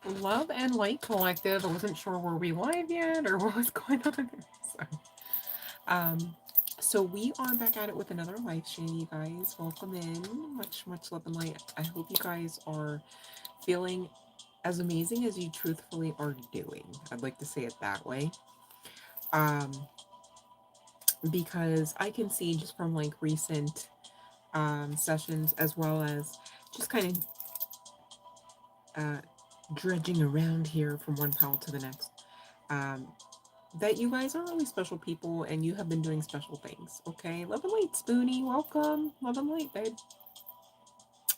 Love and Light Collective. I wasn't sure were we live yet or what was going on. So, um, so we are back at it with another live stream, you guys. Welcome in. Much love and light. I hope you guys are feeling as amazing as you truthfully are doing. I'd like to say it that way. Um, because I can see just from like recent sessions as well as just kind of uh, dredging around here from one pile to the next. Um, that you guys are really special people and you have been doing special things. Okay, love and light, Spoonie, welcome, love and light, babe.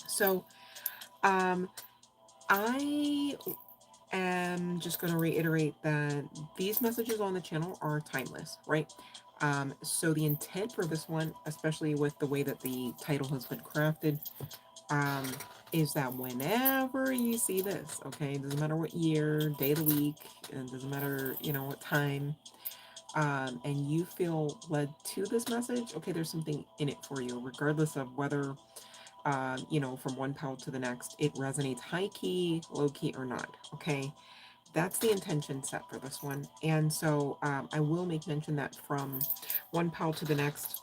So, um, I am just going to reiterate that these messages on the channel are timeless, right? So the intent for this one, especially with the way that the title has been crafted, um, is that whenever you see this, okay, it doesn't matter what year, day of the week, it doesn't matter, you know, what time, and you feel led to this message, okay, there's something in it for you, regardless of whether, you know, from one pal to the next, it resonates high key, low key, or not, okay? That's the intention set for this one. And so I will make mention that from one pal to the next,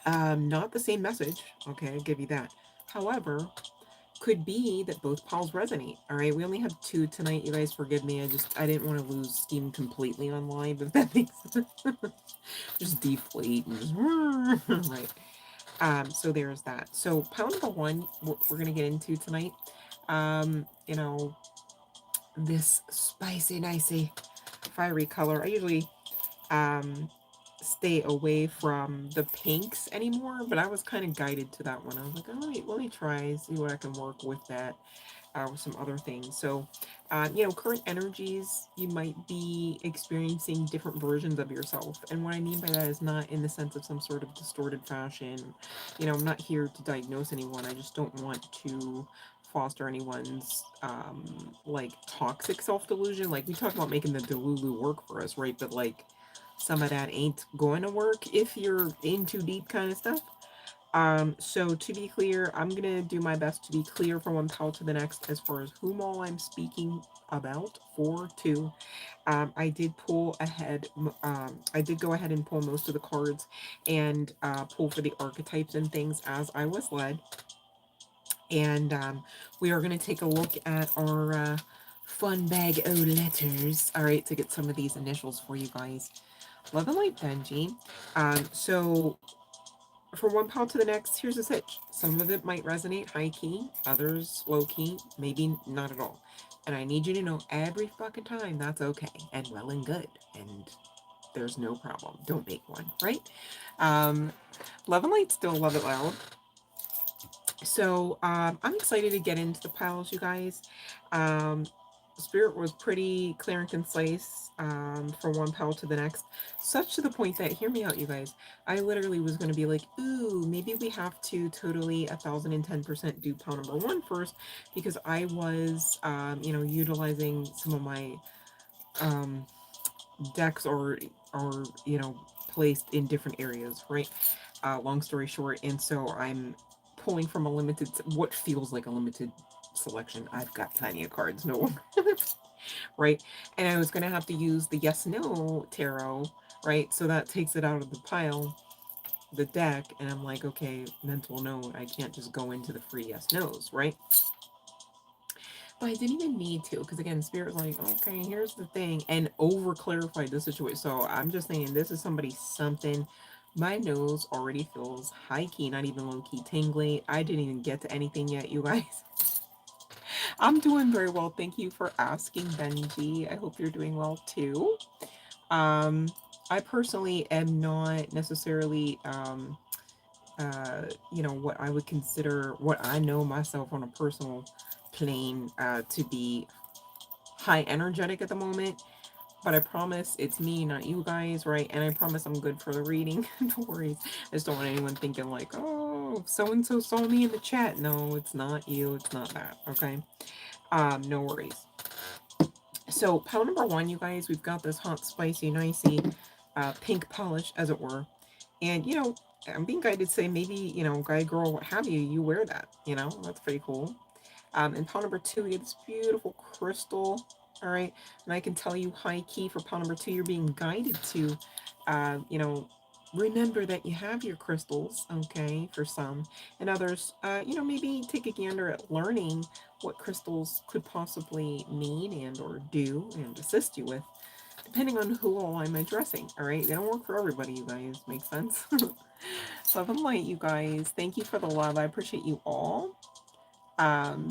not the same message, okay, I'll give you that. However, could be that both pals resonate. All right, we only have two tonight. You guys forgive me. I didn't want to lose steam completely on live, if that makes sense. Just deflate and just right. So there's that. So pile number one, we're gonna get into tonight. You know, this spicy, nicey, fiery color. I usually um stay away from the pinks anymore, but I was kind of guided to that one. I was like, oh, let me try, see what I can work with that, with some other things. So, you know, current energies, you might be experiencing different versions of yourself. And what I mean by that is not in the sense of some sort of distorted fashion. You know, I'm not here to diagnose anyone. I just don't want to foster anyone's like toxic self-delusion. Like we talk about making the delulu work for us, right? But like some of that ain't going to work if you're in too deep kind of stuff. So to be clear, I'm gonna do my best to be clear from one pal to the next as far as whom all I'm speaking about for two. I did pull ahead, I did go ahead and pull most of the cards and pull for the archetypes and things as I was led. And we are gonna take a look at our fun bag of letters, all right, to get some of these initials for you guys. Love and light, Benji. So from one pile to the next, here's a sitch. Some of it might resonate high key, others low key, maybe not at all. And I need you to know every fucking time that's okay and well and good. And there's no problem. Don't make one, right? Um, Love and light still love it loud. So I'm excited to get into the piles, you guys. Um, Spirit was pretty clear and concise from one pile to the next, such to the point that, hear me out, you guys. I literally was going to be like, ooh, maybe we have to totally 1010% do pile number one first, because I was, you know, utilizing some of my um, decks or you know, placed in different areas, right? Long story short, and so I'm pulling from a limited, what feels like a limited selection. I've got plenty of cards, no, right? And I was gonna have to use the yes no tarot, right? So that takes it out of the pile, the deck, and I'm like, okay, mental note, I can't just go into the free yes nos, right? But I didn't even need to, because again, Spirit was like, okay, here's the thing, and over clarified the situation. So I'm just saying, this is somebody something. My nose already feels high key, not even low key tingly. I didn't even get to anything yet, you guys. I'm doing very well. Thank you for asking, Benji. I hope you're doing well too. Um, I personally am not necessarily, you know, what I would consider, what I know myself on a personal plane to be high energetic at the moment, but I promise it's me, not you guys, right? And I promise I'm good for the reading. Don't worry. I just don't want anyone thinking like, oh, so-and-so saw me in the chat. No, it's not you. It's not that, okay? No worries. So pile number one, you guys, we've got this hot, spicy, nicey, pink polish, as it were. And, you know, I'm being guided to say maybe, you know, guy, girl, what have you, you wear that, you know, that's pretty cool. And pile number 2, we get this beautiful crystal. All right. And I can tell you high key for pile number 2, you're being guided to, you know, remember that you have your crystals, okay, for some. And others, you know, maybe take a gander at learning what crystals could possibly mean and or do and assist you with, depending on who all I'm addressing. All right. They don't work for everybody, you guys. Make sense? Love and light, you guys. Thank you for the love. I appreciate you all. Um,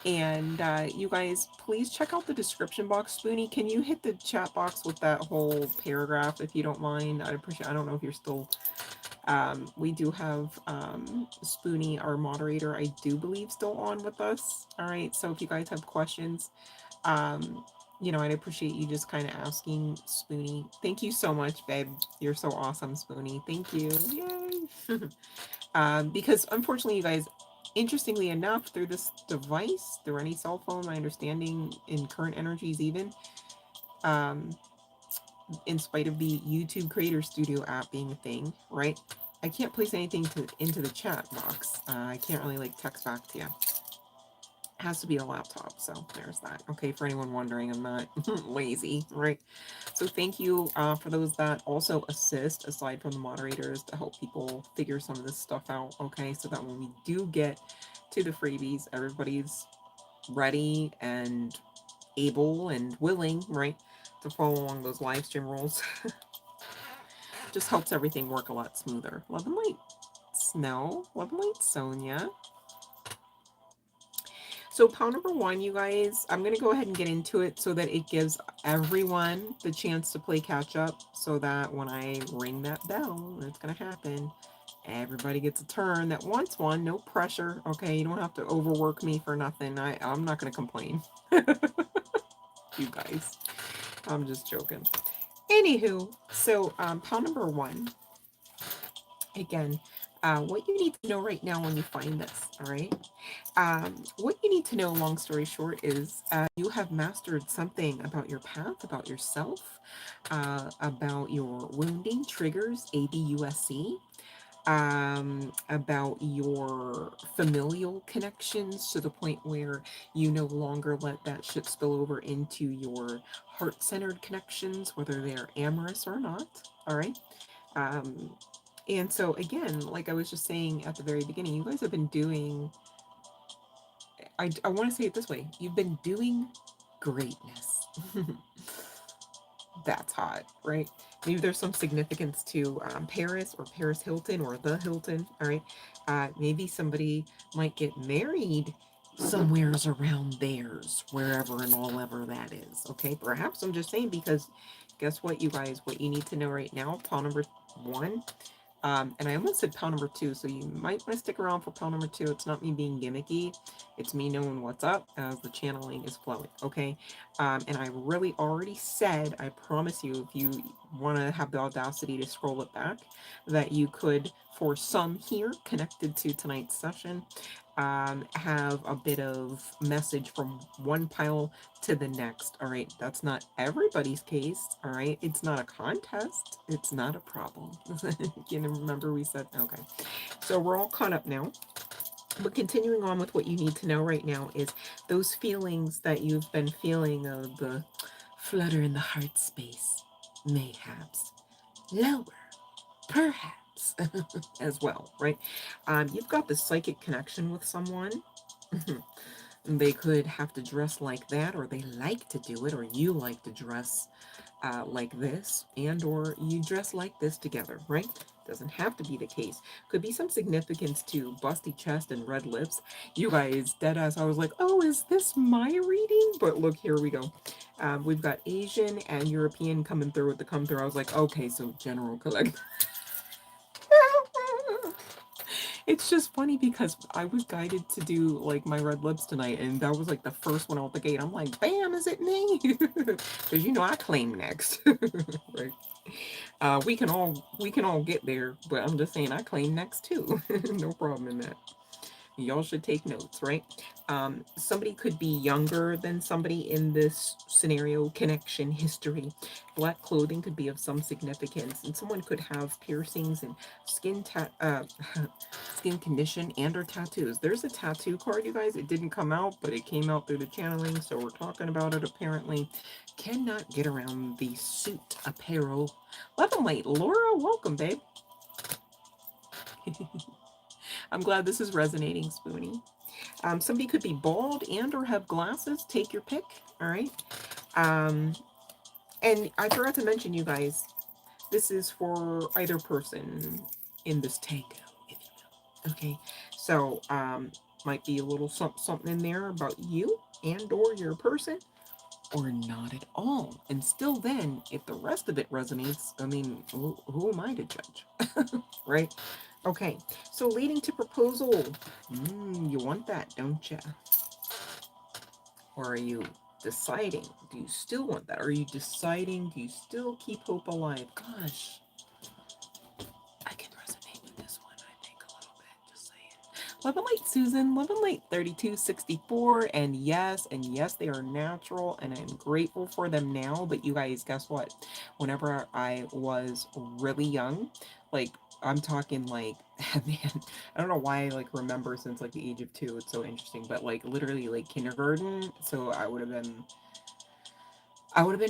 and you guys, please check out the description box. Spoonie, can you hit the chat box with that whole paragraph if you don't mind? I'd appreciate. I don't know if you're still. We do have Spoonie, our moderator, I do believe, still on with us. All right. So if you guys have questions, you know, I'd appreciate you just kind of asking Spoonie. Thank you so much, babe. You're so awesome, Spoonie. Thank you. Yay. Because unfortunately, you guys, interestingly enough, through this device, through any cell phone, my understanding in current energies even, um, in spite of the YouTube Creator Studio app being a thing, right? I can't place anything into the chat box. I can't really like text back to you. It has to be a laptop, so there's that. Okay, for anyone wondering, I'm not lazy, right? So thank you for those that also assist, aside from the moderators, to help people figure some of this stuff out, okay? So that when we do get to the freebies, everybody's ready and able and willing, right, to follow along those live stream rules. Just helps everything work a lot smoother. Love and light, Snow. Love and light, Sonia. So pile number 1, you guys, I'm going to go ahead and get into it so that it gives everyone the chance to play catch up, so that when I ring that bell, it's going to happen, everybody gets a turn that wants one. No pressure, okay? You don't have to overwork me for nothing. I'm not going to complain. You guys, I'm just joking. Anywho, so pile number 1, again, what you need to know right now when you find this, all right? What you need to know, long story short, is you have mastered something about your path, about yourself, about your wounding triggers, ABUSC, about your familial connections, to the point where you no longer let that shit spill over into your heart-centered connections, whether they're amorous or not, all right? Um, and so, again, like I was just saying at the very beginning, you guys have been doing, I want to say it this way, you've been doing greatness. That's hot, right? Maybe there's some significance to Paris or Paris Hilton or the Hilton, all right? Maybe somebody might get married somewheres around theirs, wherever and all ever that is, okay? Perhaps I'm just saying, because guess what, you guys, what you need to know right now, pile number 1, and I almost said pile number 2, so you might want to stick around for pile number 2. It's not me being gimmicky. It's me knowing what's up as the channeling is flowing, okay? And I really already said, I promise you, if you want to have the audacity to scroll it back, that you could, for some here connected to tonight's session, have a bit of message from one pile to the next. All right, that's not everybody's case. All right, it's not a contest, it's not a problem. You remember we said, okay, so we're all caught up now. But continuing on with what you need to know right now is those feelings that you've been feeling of the flutter in the heart space, mayhaps lower, perhaps, as well, right? You've got the psychic connection with someone. They could have to dress like that, or they like to do it, or you like to dress like this, and or you dress like this together, right? Doesn't have to be the case. Could be some significance to busty chest and red lips. You guys, deadass, I was like, oh, is this my reading? But look, here we go. We've got Asian and European coming through with the come through. I was like, okay, so general collect. It's just funny because I was guided to do like my red lips tonight, and that was like the first one out the gate. I'm like, bam, is it me? Because you know I claim next, right? We can all get there, but I'm just saying I claim next too. No problem in that. Y'all should take notes, right? Somebody could be younger than somebody in this scenario, connection, history. Black clothing could be of some significance, and someone could have piercings and skin condition and or tattoos. There's a tattoo card, you guys. It didn't come out, but it came out through the channeling, so we're talking about it apparently. Cannot get around the suit apparel. Love and light. Laura, welcome, babe. I'm glad this is resonating, Spoonie. Somebody could be bald and or have glasses. Take your pick. All right. And I forgot to mention, you guys, this is for either person in this tango, if you will. Okay. So might be a little something in there about you and or your person, or not at all. And still then, if the rest of it resonates, I mean, who am I to judge? Right? Okay, so leading to proposal. You want that, don't you? Or are you deciding? Do you still want that? Are you deciding? Do you still keep hope alive? Gosh, I can resonate with this one, I think, a little bit. Just saying. Love and light, Susan. Love and light, 3264. And yes, they are natural, and I'm grateful for them now. But you guys, guess what? Whenever I was really young, like, I'm talking like, man, I don't know why I like remember since like the age of 2. It's so interesting, but like literally like kindergarten. So I would have been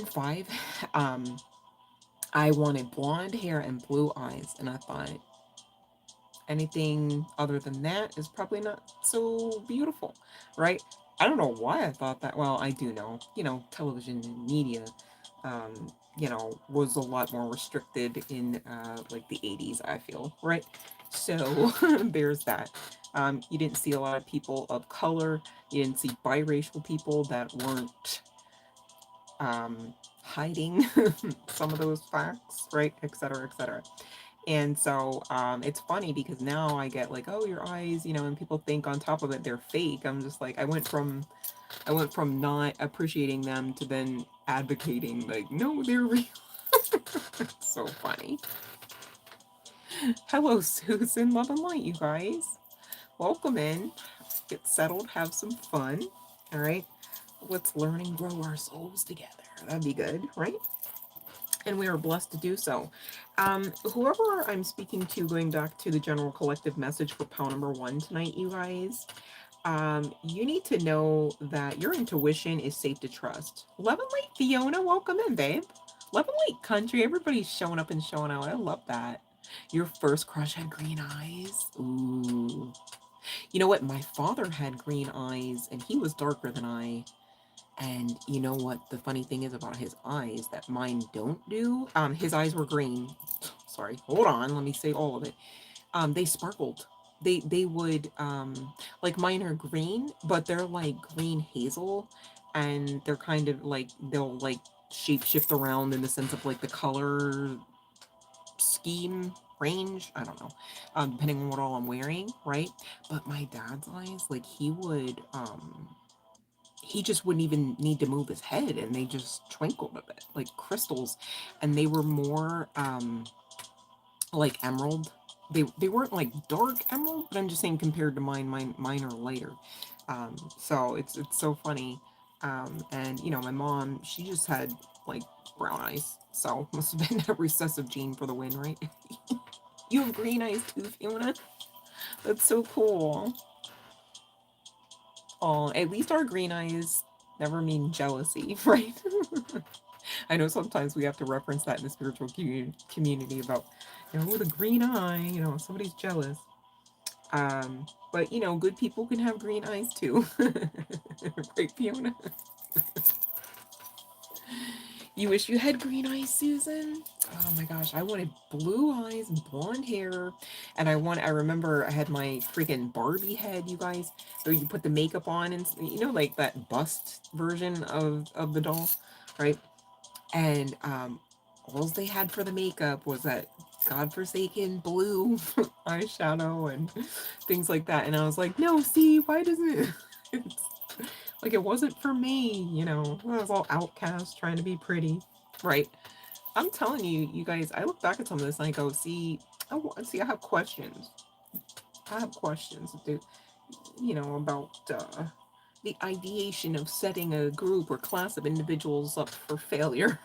5. I wanted blonde hair and blue eyes, and I thought anything other than that is probably not so beautiful, right? I don't know why I thought that. Well, I do know, television and media, was a lot more restricted in like the 80s, I feel, right? So there's that. You didn't see a lot of people of color. You didn't see biracial people that weren't hiding some of those facts, right? Et cetera, et cetera. And so it's funny because now I get like, oh, your eyes, and people think on top of it they're fake. I'm just like, I went from not appreciating them to then advocating like, no, they're real. It's so funny. Hello, Susan. Love and light, you guys. Welcome in. Get settled. Have some fun. All right. Let's learn and grow our souls together. That'd be good, right? And we are blessed to do so. Whoever I'm speaking to, going back to the general collective message for pile number 1 tonight, you guys, you need to know that your intuition is safe to trust. Love and light, Fiona, welcome in, babe. Love and light, country. Everybody's showing up and showing out. I love that. Your first crush had green eyes. Ooh. You know what? My father had green eyes, and he was darker than I. And you know what the funny thing is about his eyes that mine don't do? His eyes were green. Sorry, hold on, let me say all of it. They sparkled. They would like mine are green, but they're like green hazel, and they're kind of like they'll like shape shift around in the sense of like the color scheme range. I don't know, depending on what all I'm wearing, right? But my dad's eyes, like he just wouldn't even need to move his head, and they just twinkled a bit like crystals, and they were more like emerald. They weren't like dark emerald, but I'm just saying compared to mine are lighter. So it's so funny. And my mom, she just had like brown eyes, so must have been a recessive gene for the win, right? You have green eyes too, Fiona. That's so cool. Oh, at least our green eyes never mean jealousy, right? I know sometimes we have to reference that in the spiritual community about, the green eye, somebody's jealous. But good people can have green eyes too. Right, Fiona? You wish you had green eyes, Susan? Oh my gosh, I wanted blue eyes and blonde hair. And I remember I had my freaking Barbie head, you guys. So you put the makeup on and, like that bust version of the doll, right? And all they had for the makeup was that godforsaken blue eyeshadow and things like that. And I was like, no, see, why doesn't it? It's, like, it wasn't for me, I was all outcast trying to be pretty, right? I'm telling you, you guys, I look back at some of this and I go, see, I have questions. I have questions, dude. you know, about the ideation of setting a group or class of individuals up for failure.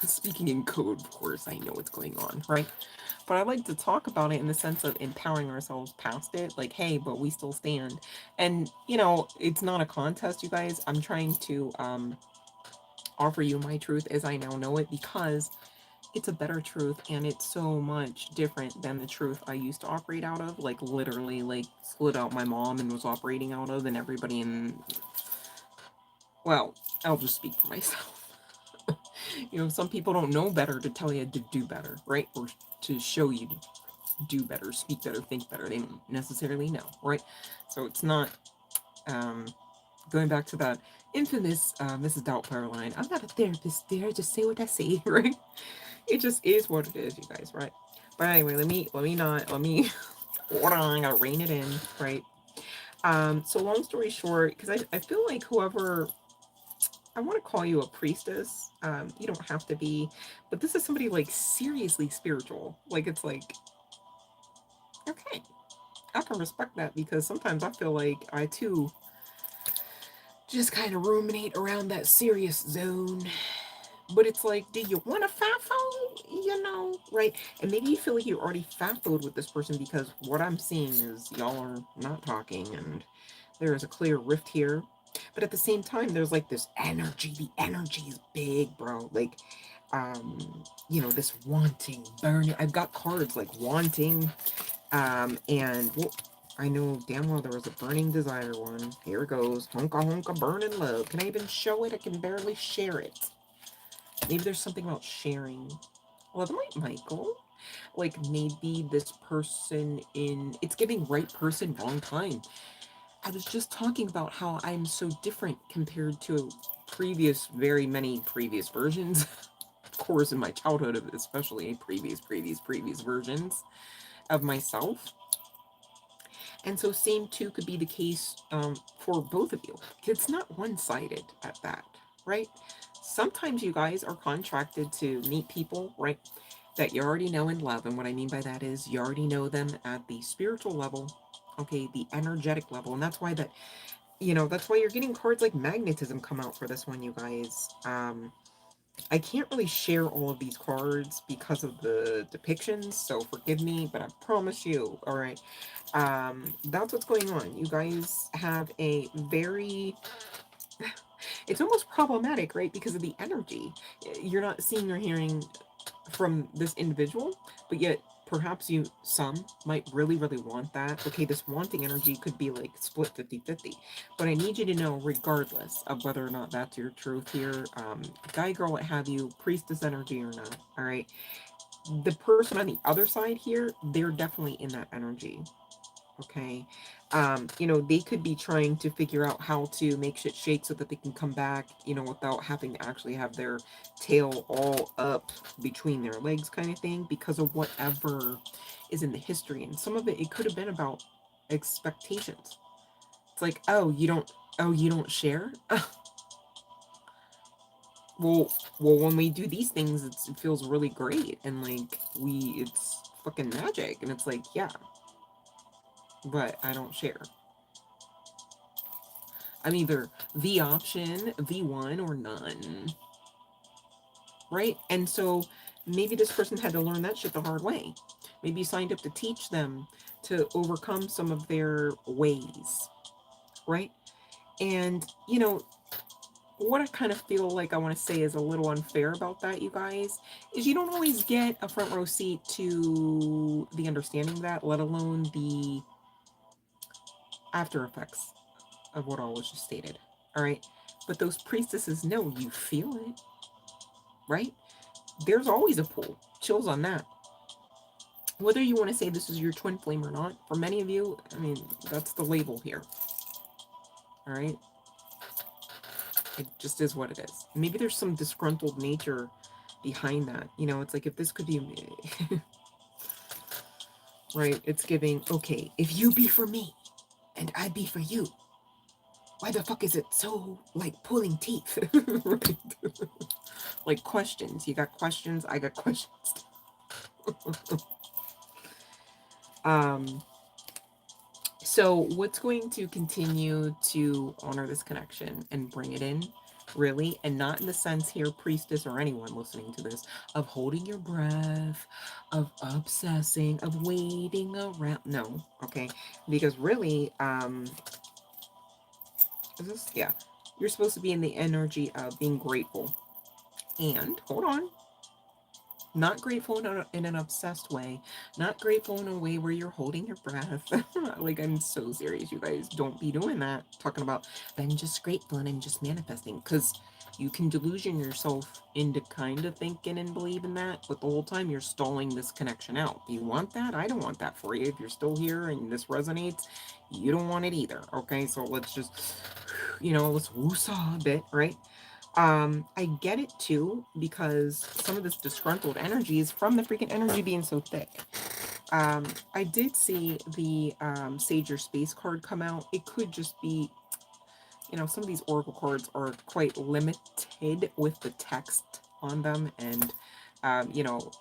Speaking in code, of course, I know what's going on, right? But I like to talk about it in the sense of empowering ourselves past it. Like, hey, but we still stand. And, you know, it's not a contest, you guys. I'm trying to offer you my truth as I now know it, because it's a better truth and it's so much different than the truth I used to operate out of. Like, literally, like, split out my mom and was operating out of, and everybody in. Well, I'll just speak for myself. You know, some people don't know better to tell you to do better, right? Or to show you to do better, speak better, think better. They don't necessarily know, right? So it's not um, going back to that infamous Mrs. Doubtfire line. I'm not a therapist, dear. Just say what I say, right? It just is what it is, you guys, right? But anyway, let me hold on. I gotta rein it in, right? So long story short, because I feel like whoever, I want to call you a priestess. You don't have to be, but this is somebody like seriously spiritual. Like, it's like, okay, I can respect that, because sometimes I feel like I too just kind of ruminate around that serious zone. But it's like, do you want to FAFO? You know, right? And maybe you feel like you're already FAFO'd with this person, because what I'm seeing is y'all are not talking and there is a clear rift here. But at the same time, there's like this energy. The energy is big, bro. Like, you know, this wanting, burning. I've got cards like wanting, and well, I know damn well there was a burning desire one. Here it goes. Honka honka burning love. Can I even show it? I can barely share it. Maybe there's something about sharing. Well, that might Michael. Like, maybe this person in, it's giving right person, wrong time. I was just talking about how I'm so different compared to previous, very many previous versions. Of course, in my childhood, especially previous versions of myself. And so same too could be the case for both of you. It's not one-sided at that, right? Sometimes you guys are contracted to meet people, right, that you already know and love. And what I mean by that is you already know them at the spiritual level, okay, the energetic level. And that's why that, you know, that's why you're getting cards like magnetism come out for this one, you guys. I can't really share all of these cards because of the depictions, so forgive me, but I promise you, all right, that's what's going on. You guys have a very, it's almost problematic, right, because of the energy. You're not seeing or hearing from this individual, but yet perhaps you, some might really want that. Okay, this wanting energy could be like split 50-50, but I need you to know, regardless of whether or not that's your truth here, guy, girl, what have you, priestess energy or not, all right, the person on the other side here, they're definitely in that energy. Okay. You know, they could be trying to figure out how to make shit shake so that they can come back, you know, without having to actually have their tail all up between their legs, kind of thing, because of whatever is in the history. And some of it, it could have been about expectations. It's like, oh, you don't share? Well, when we do these things, it feels really great. And like, it's fucking magic. And it's like, yeah, but I don't share. I'm either the option, the one, or none. Right? And so maybe this person had to learn that shit the hard way. Maybe you signed up to teach them to overcome some of their ways. Right? And, you know, what I kind of feel like I want to say is a little unfair about that, you guys, is you don't always get a front row seat to the understanding of that, let alone the after effects of what all was just stated. All right? But those priestesses know you feel it, right? There's always a pull. Chills on that. Whether you want to say this is your twin flame or not, for many of you, I mean, that's the label here. All right? It just is what it is. Maybe there's some disgruntled nature behind that. You know, it's like, if this could be right, it's giving, okay, if you be for me and I be for you, why the fuck is it so like pulling teeth? Right? Like questions. You got questions, I got questions. So what's going to continue to honor this connection and bring it in, really, and not in the sense here, priestess or anyone listening to this, of holding your breath, of obsessing, of waiting around. No, okay, because really, is this, yeah, you're supposed to be in the energy of being grateful. And hold on, not grateful in an obsessed way, not grateful in a way where you're holding your breath. Like, I'm so serious, you guys. Don't be doing that. Talking about, I'm just grateful and I'm just manifesting. Because you can delusion yourself into kind of thinking and believing that, but the whole time you're stalling this connection out. You want that? I don't want that for you. If you're still here and this resonates, you don't want it either. Okay, so let's just, let's woosah a bit, right? I get it too, because some of this disgruntled energy is from the freaking energy being so thick. I did see the Sage Your Space card come out. It could just be, some of these oracle cards are quite limited with the text on them, and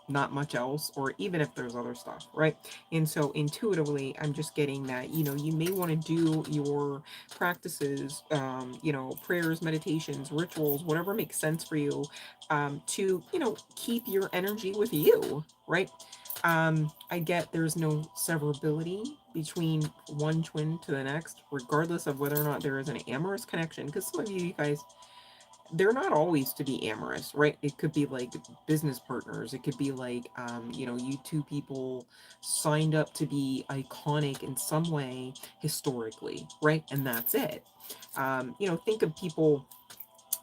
not much else, or even if there's other stuff, right? And so intuitively, I'm just getting that, you may want to do your practices, prayers, meditations, rituals, whatever makes sense for you, to, keep your energy with you, right? I get there's no severability between one twin to the next, regardless of whether or not there is an amorous connection. Because some of you guys, they're not always to be amorous, right? It could be like business partners. It could be like, you two people signed up to be iconic in some way historically, right? And that's it. Think of people,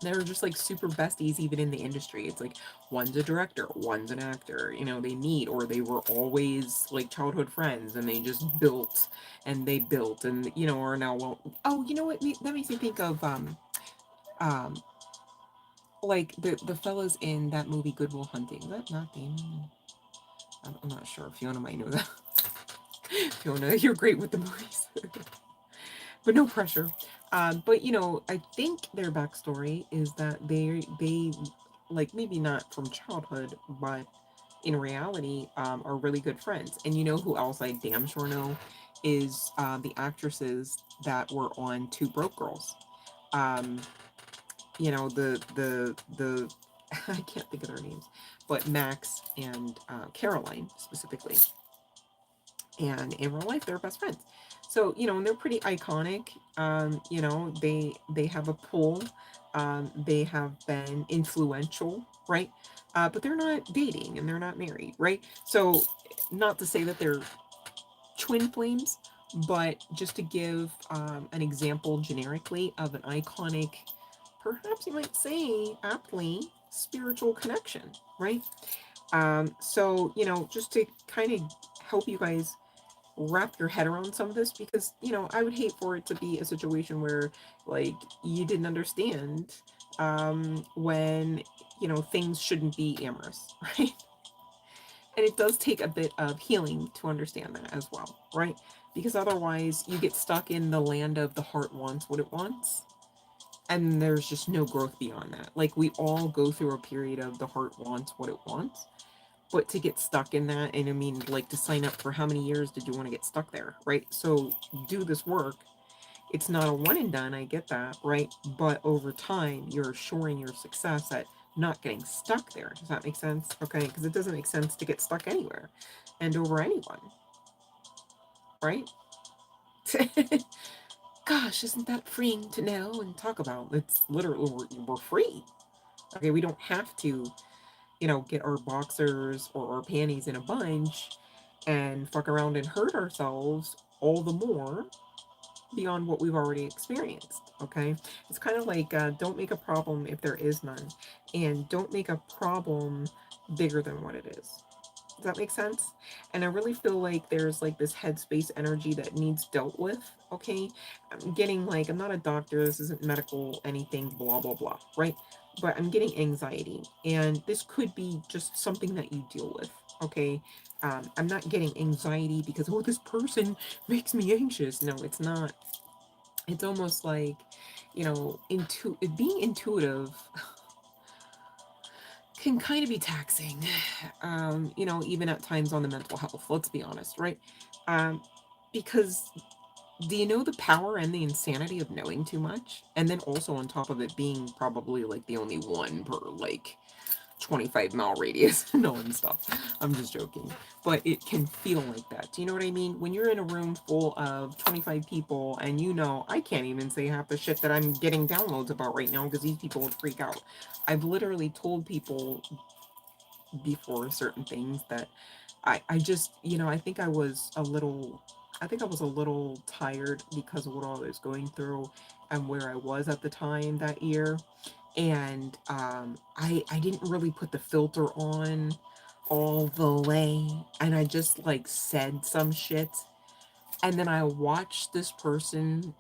they're just like super besties even in the industry. It's like one's a director, one's an actor, they meet, or they were always like childhood friends and they just built and they built and are now, well, oh, you know what, that makes me think of um like the fellas in that movie Good Will Hunting. Is that not Damon? I'm not sure. Fiona might know that. Fiona, you're great with the movies. But no pressure. But I think their backstory is that they like, maybe not from childhood, but in reality, are really good friends. And you know who else I damn sure know is the actresses that were on Two Broke Girls. Um, the I can't think of their names, but Max and Caroline specifically. And in real life they're best friends, so and they're pretty iconic. They have a pull, they have been influential, right? But they're not dating and they're not married, right? So not to say that they're twin flames, but just to give an example generically of an iconic, perhaps you might say aptly, spiritual connection, right? So just to kind of help you guys wrap your head around some of this, because I would hate for it to be a situation where like you didn't understand when things shouldn't be amorous, right? And it does take a bit of healing to understand that as well, right? Because otherwise you get stuck in the land of the heart wants what it wants, and there's just no growth beyond that. Like, we all go through a period of the heart wants what it wants, but to get stuck in that, and I mean, like, to sign up for how many years did you want to get stuck there, right? So do this work. It's not a one and done, I get that, right? But over time, you're assuring your success at not getting stuck there. Does that make sense? Okay, because it doesn't make sense to get stuck anywhere and over anyone, right? Gosh, isn't that freeing to know and talk about? It's literally, we're free. Okay, we don't have to, get our boxers or our panties in a bunch and fuck around and hurt ourselves all the more beyond what we've already experienced. Okay, it's kind of like, don't make a problem if there is none, and don't make a problem bigger than what it is. Does that make sense? And I really feel like there's like this headspace energy that needs dealt with. Okay, I'm getting, like, I'm not a doctor, this isn't medical anything, blah blah blah, right? But I'm getting anxiety, and this could be just something that you deal with. Okay, I'm not getting anxiety because, oh, this person makes me anxious. No, it's not. It's almost like, being intuitive can kind of be taxing, even at times on the mental health, let's be honest, right? Um, because Do you know the power and the insanity of knowing too much? And then also on top of it being probably like the only one per like 25-mile radius. No, and stuff. I'm just joking. But it can feel like that. Do you know what I mean? When you're in a room full of 25 people and you know, I can't even say half the shit that I'm getting downloads about right now because these people would freak out. I've literally told people before certain things that I just, you know, I think I was a little tired because of what I was going through and where I was at the time that year. And I didn't really put the filter on all the way. And I just like said some shit. And then I watched this person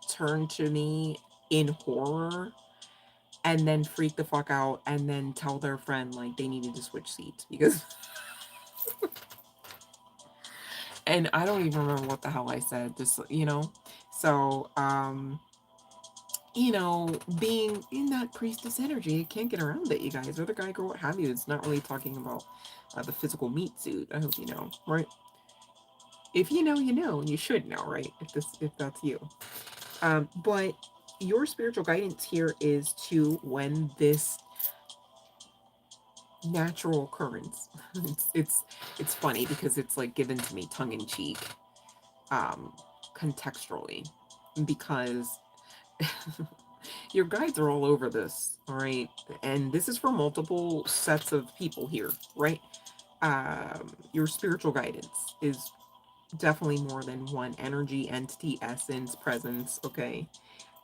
turn to me in horror and then freak the fuck out and then tell their friend like they needed to switch seats because and I don't even remember what the hell I said, just you know. So you know, being in that priestess energy, it can't get around it, you guys. Whether guy, girl, what have you, it's not really talking about the physical meat suit. I hope you know, right? If you know, you know, and you should know, right? If that's you. But your spiritual guidance here is to when this natural occurrence. It's funny because it's like given to me tongue in cheek, um, contextually, because your guides are all over this, all right? And this is for multiple sets of people here, right? Your spiritual guidance is definitely more than one energy, entity, essence, presence, okay?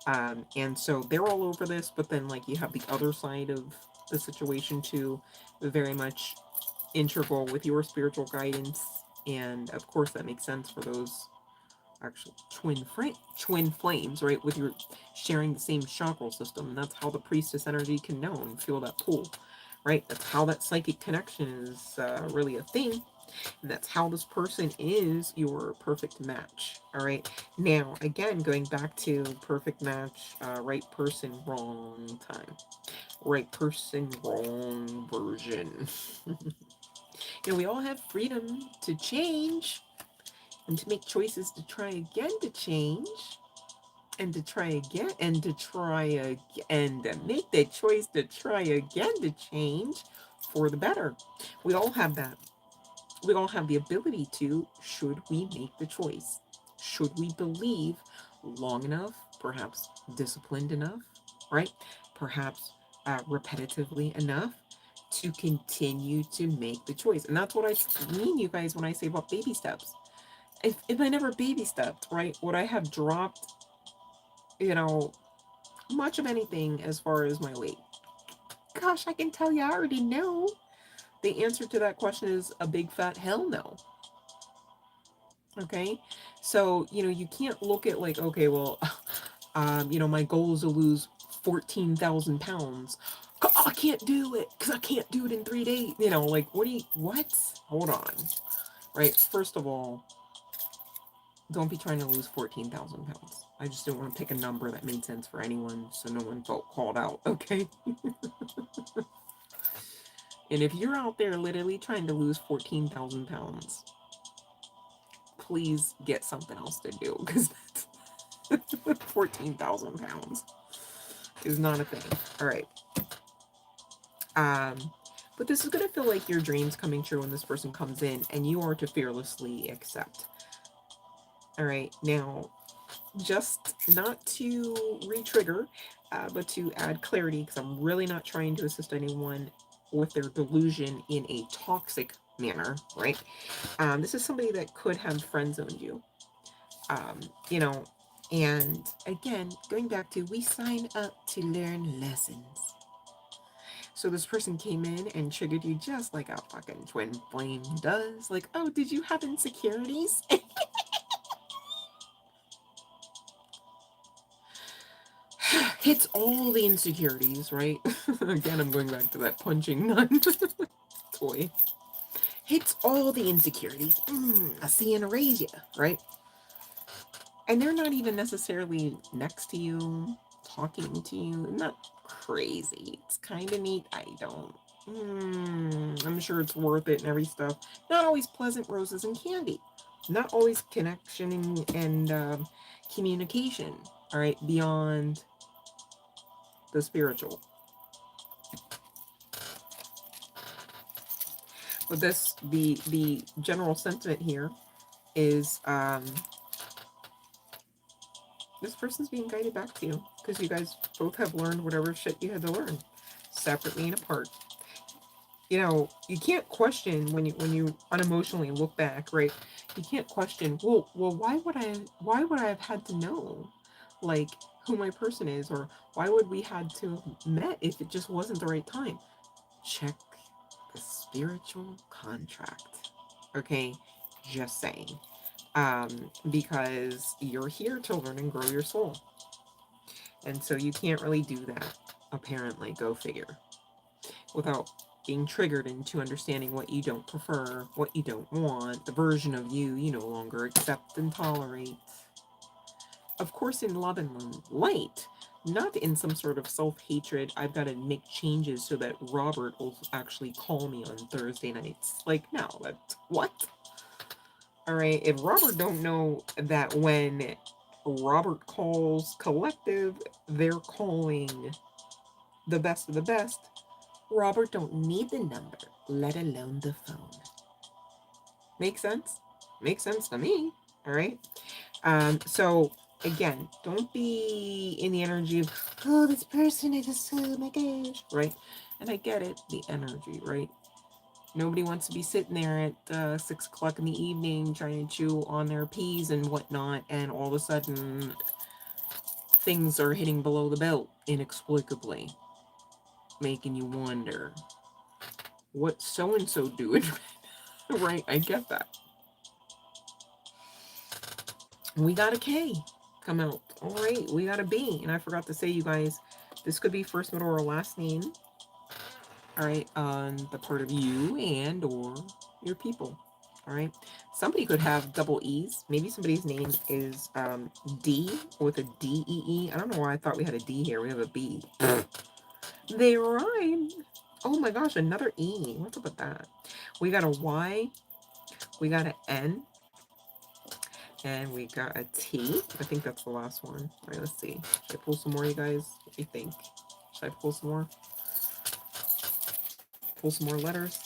And so they're all over this, but then like you have the other side of the situation too, very much integral with your spiritual guidance. And of course that makes sense for those actual twin flames, right? With your sharing the same chakra system. And that's how the priestess energy can know and feel that pull, right? That's how that psychic connection is really a thing. And that's how this person is your perfect match. All right. Now, again, going back to perfect match, right person, wrong time. Right person, wrong version. You know, we all have freedom to change and to make choices to try again to change and to try again and to try again and to make the choice to try again to change for the better. We all have that. We all have the ability to, should we make the choice? Should we believe long enough, perhaps disciplined enough, right? Perhaps repetitively enough to continue to make the choice. And that's what I mean, you guys, when I say about baby steps. If I never baby stepped, right, would I have dropped, you know, much of anything as far as my weight? Gosh, I can tell you, I already know. The answer to that question is a big fat hell no. Okay, so you know you can't look at like, okay, well, you know, my goal is to lose 14,000 pounds. I can't do it because I can't do it in 3 days. You know, like what? Hold on, right? First of all, don't be trying to lose 14,000 pounds. I just didn't want to pick a number that made sense for anyone so no one felt called out, okay? And if you're out there literally trying to lose 14,000 pounds, please get something else to do because 14,000 pounds is not a thing. All right. But this is going to feel like your dreams coming true when this person comes in and you are to fearlessly accept. All right. Now, just not to re-trigger, but to add clarity, because I'm really not trying to assist anyone with their delusion in a toxic manner, right? This is somebody that could have friend-zoned you, you know, and again, going back to, we sign up to learn lessons. So this person came in and triggered you just like a fucking twin flame does. Like, oh, did you have insecurities? Hits all the insecurities, right? Again, I'm going back to that punching nun toy. Hits all the insecurities. I see and erase you, right? And they're not even necessarily next to you, talking to you. Not crazy. It's kind of neat. I don't. I'm sure it's worth it and every stuff. Not always pleasant roses and candy. Not always connection and communication, all right, beyond the spiritual. But the general sentiment here is this person's being guided back to you because you guys both have learned whatever shit you had to learn, separately and apart. You know, you can't question when you unemotionally look back, right? You can't question, well, why would I have had to know, like, who my person is, or why would we had to have met if it just wasn't the right time? Check the spiritual contract. Okay, just saying. Because you're here to learn and grow your soul. And so you can't really do that, apparently, go figure, without being triggered into understanding what you don't prefer, what you don't want, the version of you no longer accept and tolerate. Of course, in love and light, not in some sort of self-hatred, I've got to make changes so that Robert will actually call me on Thursday nights. Like, no, that's what? All right, if Robert don't know that when Robert calls collective, they're calling the best of the best, Robert don't need the number, let alone the phone. Make sense? Makes sense to me. All right. So again, don't be in the energy of, oh, this person is just, oh my gosh, right? And I get it, the energy, right? Nobody wants to be sitting there at 6 o'clock in the evening trying to chew on their peas and whatnot, and all of a sudden things are hitting below the belt inexplicably, making you wonder, what so-and-so doing? Right, I get that. We got a K come out. All right, we got a B. And I forgot to say, you guys, this could be first, middle, or last name. All right, on the part of you and or your people. All right, somebody could have double E's. Maybe somebody's name is D with a D-E-E. I don't know why I thought we had a D here. We have a B. They rhyme. Oh my gosh, another E. What's up with that? We got a Y. We got an N. And we got a T. I think that's the last one. All right, let's see. Should I pull some more, you guys? What do you think? Should I pull some more? Pull some more letters?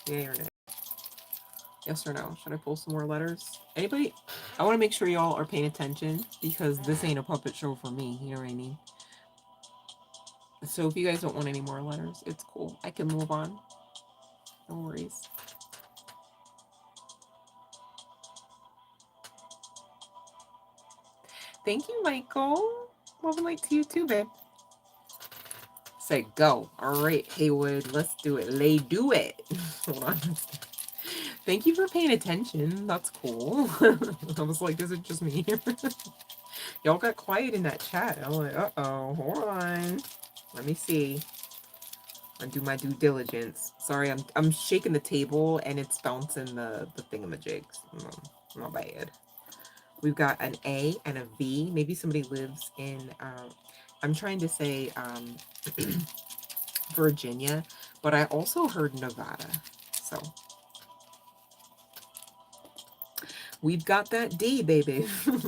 Yay or nay? Yes or no? Should I pull some more letters? Anybody? I want to make sure y'all are paying attention because this ain't a puppet show for me. You know what I mean? So if you guys don't want any more letters, it's cool. I can move on. No worries. Thank you, Michael. Love and light to you too, babe. Say go. All right, Haywood, let's do it. Lay do it. Hold on. Thank you for paying attention. That's cool. I was like, is it just me? Y'all got quiet in that chat. I'm like, uh-oh, hold on. Let me see. I do my due diligence. Sorry, I'm shaking the table and it's bouncing the thingamajigs. Not bad. We've got an A and a V. Maybe somebody lives in I'm trying to say Virginia, but I also heard Nevada. So we've got that D, baby.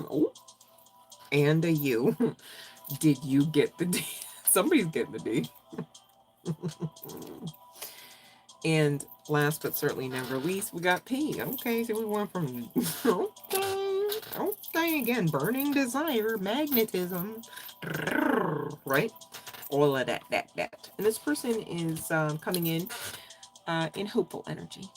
Oh, and a U. Did you get the D? Somebody's getting the D. And last but certainly never least, we got P. Okay, so we went from okay, again, burning desire, magnetism, right? All of that. And this person is coming in hopeful energy.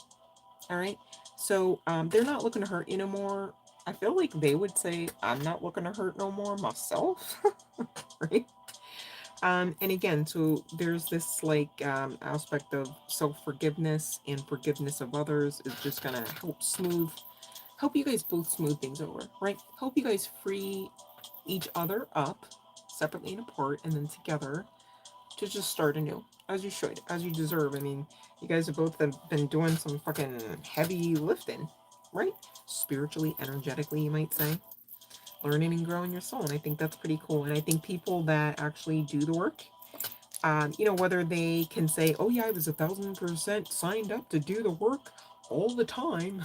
All right, so they're not looking to hurt you no more. I feel like they would say, I'm not looking to hurt no more myself, right? And again, so there's this like aspect of self-forgiveness and forgiveness of others is just gonna help you guys both smooth things over, right? Help you guys free each other up separately and apart, and then together to just start anew, as you should, as you deserve. I mean, you guys have both been doing some fucking heavy lifting, right? Spiritually, energetically, you might say. Learning and growing your soul. And I think that's pretty cool. And I think people that actually do the work, you know, whether they can say, oh yeah, I was 1,000% signed up to do the work, all the time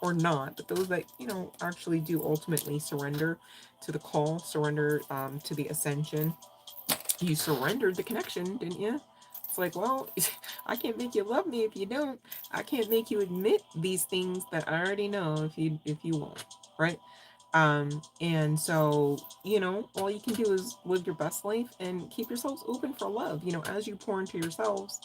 or not, but those that, you know, actually do ultimately surrender to the call, surrender to the ascension. You surrendered the connection, didn't you? It's like, well, I can't make you love me if you don't. I can't make you admit these things that I already know if you won't, right? And so, you know, all you can do is live your best life and keep yourselves open for love. You know, as you pour into yourselves,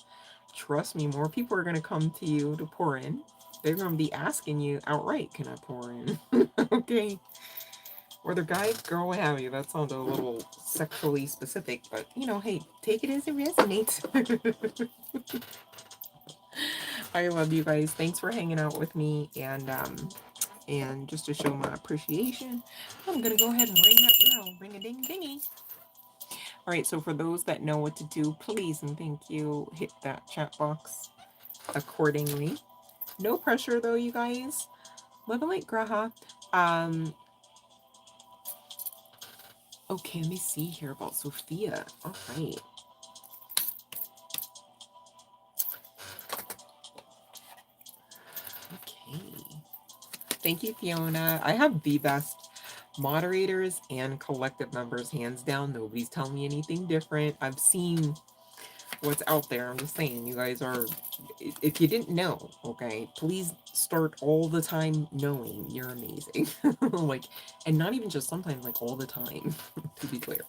trust me, more people are going to come to you to pour in. They're going to be asking you outright, can I pour in? Okay. Whether guy, girl, what have you. That sounded a little sexually specific, but, you know, hey, take it as it resonates. I love you guys. Thanks for hanging out with me. And just to show my appreciation, I'm going to go ahead and ring that bell. Ring a ding dingy. All right, so for those that know what to do, please and thank you, hit that chat box accordingly. No pressure though, you guys. Love and light, Graha. Okay, let me see here about Sophia. All right. Okay. Thank you, Fiona. I have the best moderators and collective members, hands down. Nobody's telling me anything different. I've seen what's out there. I'm just saying, you guys are, if you didn't know, okay, please start all the time knowing you're amazing. Like, and not even just sometimes, like all the time, to be clear.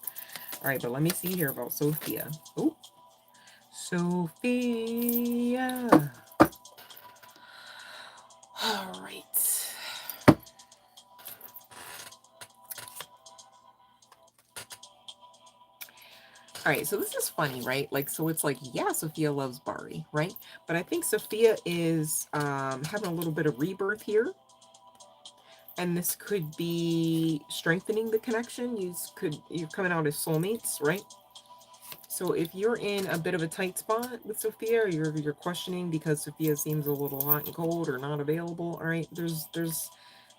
All right, but let me see here about Sophia. Oh, Sophia. All right. All right, so this is funny, right? Like, so it's like, yeah, Sophia loves Bari, right? But I think Sophia is having a little bit of rebirth here. And this could be strengthening the connection. You're coming out as soulmates, right? So if you're in a bit of a tight spot with Sophia, or you're questioning because Sophia seems a little hot and cold or not available, all right, there's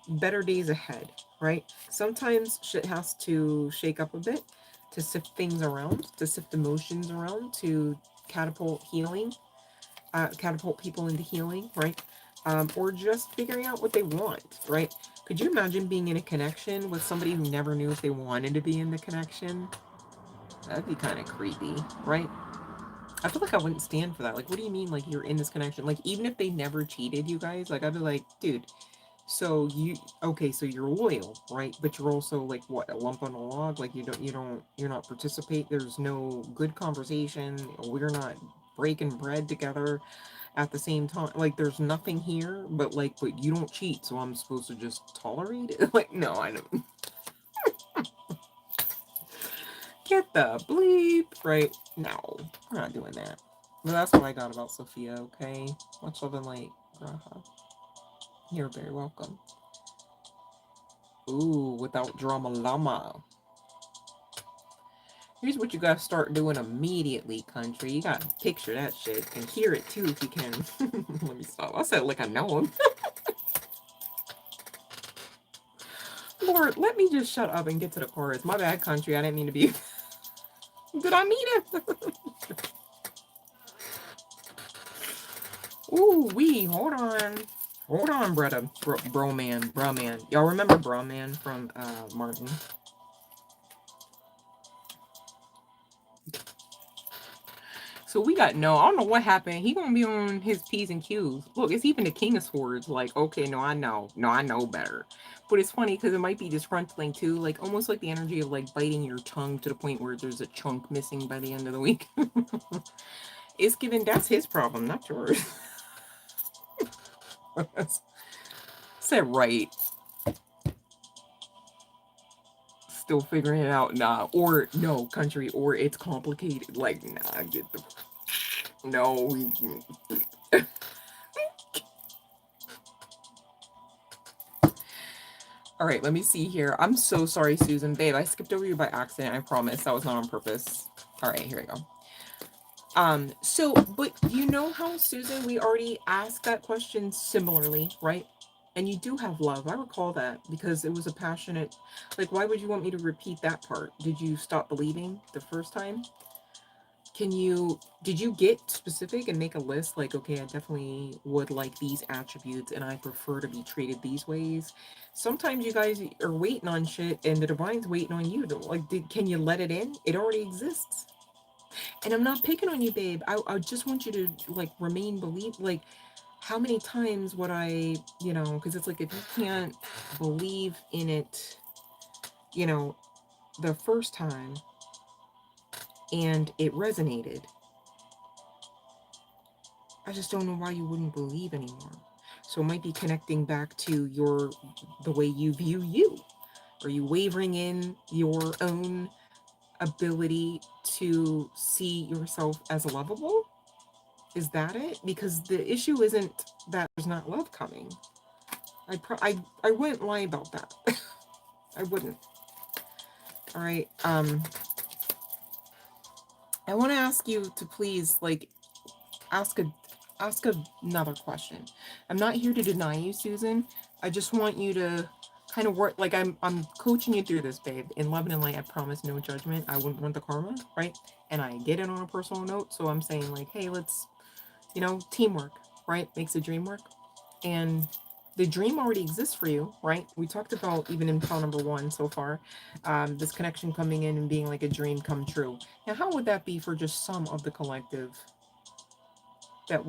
better days ahead, right? Sometimes shit has to shake up a bit to sift things around, to sift emotions around, to catapult healing, catapult people into healing, right? Or just figuring out what they want, right? Could you imagine being in a connection with somebody who never knew if they wanted to be in the connection? That'd be kind of creepy, right? I feel like I wouldn't stand for that. Like, what do you mean, like, you're in this connection? Like, even if they never cheated, you guys, like, I'd be like, dude, so okay, so you're loyal, right? But you're also like what, a lump on a log? Like you're not participate. There's no good conversation. We're not breaking bread together at the same time. Like there's nothing here, but you don't cheat, so I'm supposed to just tolerate it? Like, no, I don't. Get the bleep, right? No, we're not doing that. But that's what I got about Sophia, okay? Much love and light, Graha. You're very welcome. Ooh, without drama llama. Here's what you gotta start doing immediately, country. You gotta picture that shit and hear it too if you can. Let me stop. I said like I know him. Lord, let me just shut up and get to the chorus. My bad, country. I didn't mean to be. Did I mean it? Ooh, hold on. Hold on, brother. Bro man. Y'all remember bro man from Martin? So we got no. I don't know what happened. He gonna be on his P's and Q's. Look, it's even the King of Swords. Like, okay, no, I know. No, I know better. But it's funny because it might be disgruntling too. Like, almost like the energy of like biting your tongue to the point where there's a chunk missing by the end of the week. It's given that's his problem, not yours. Said right. Still figuring it out. Nah. Or no, country. Or it's complicated. Like, nah, get the. No. All right, let me see here. I'm so sorry, Susan. Babe, I skipped over you by accident. I promise. That was not on purpose. All right, here we go. But you know how, Susan, we already asked that question similarly, right? And you do have love. I recall that because it was a passionate, like, why would you want me to repeat that part? Did you stop believing the first time? did you get specific and make a list like, okay, I definitely would like these attributes and I prefer to be treated these ways? Sometimes you guys are waiting on shit and the divine's waiting on you to like, can you let it in? It already exists. And I'm not picking on you, babe. I just want you to like remain believe, like, how many times would I, because it's like, if you can't believe in it, the first time and it resonated, I just don't know why you wouldn't believe anymore. So it might be connecting back to the way you view you. Are you wavering in your own ability to see yourself as lovable? Is that it? Because the issue isn't that there's not love coming. I wouldn't lie about that. I wouldn't. All right. I want to ask you to please like ask another question. I'm not here to deny you, Susan. I just want you to kind of work like I'm coaching you through this, babe. In love and in light, I promise no judgment. I wouldn't want the karma, right? And I get it on a personal note, so I'm saying like, hey, let's, teamwork, right? Makes the dream work. And the dream already exists for you, right? We talked about, even in pile number 1 so far, this connection coming in and being like a dream come true. Now, how would that be for just some of the collective that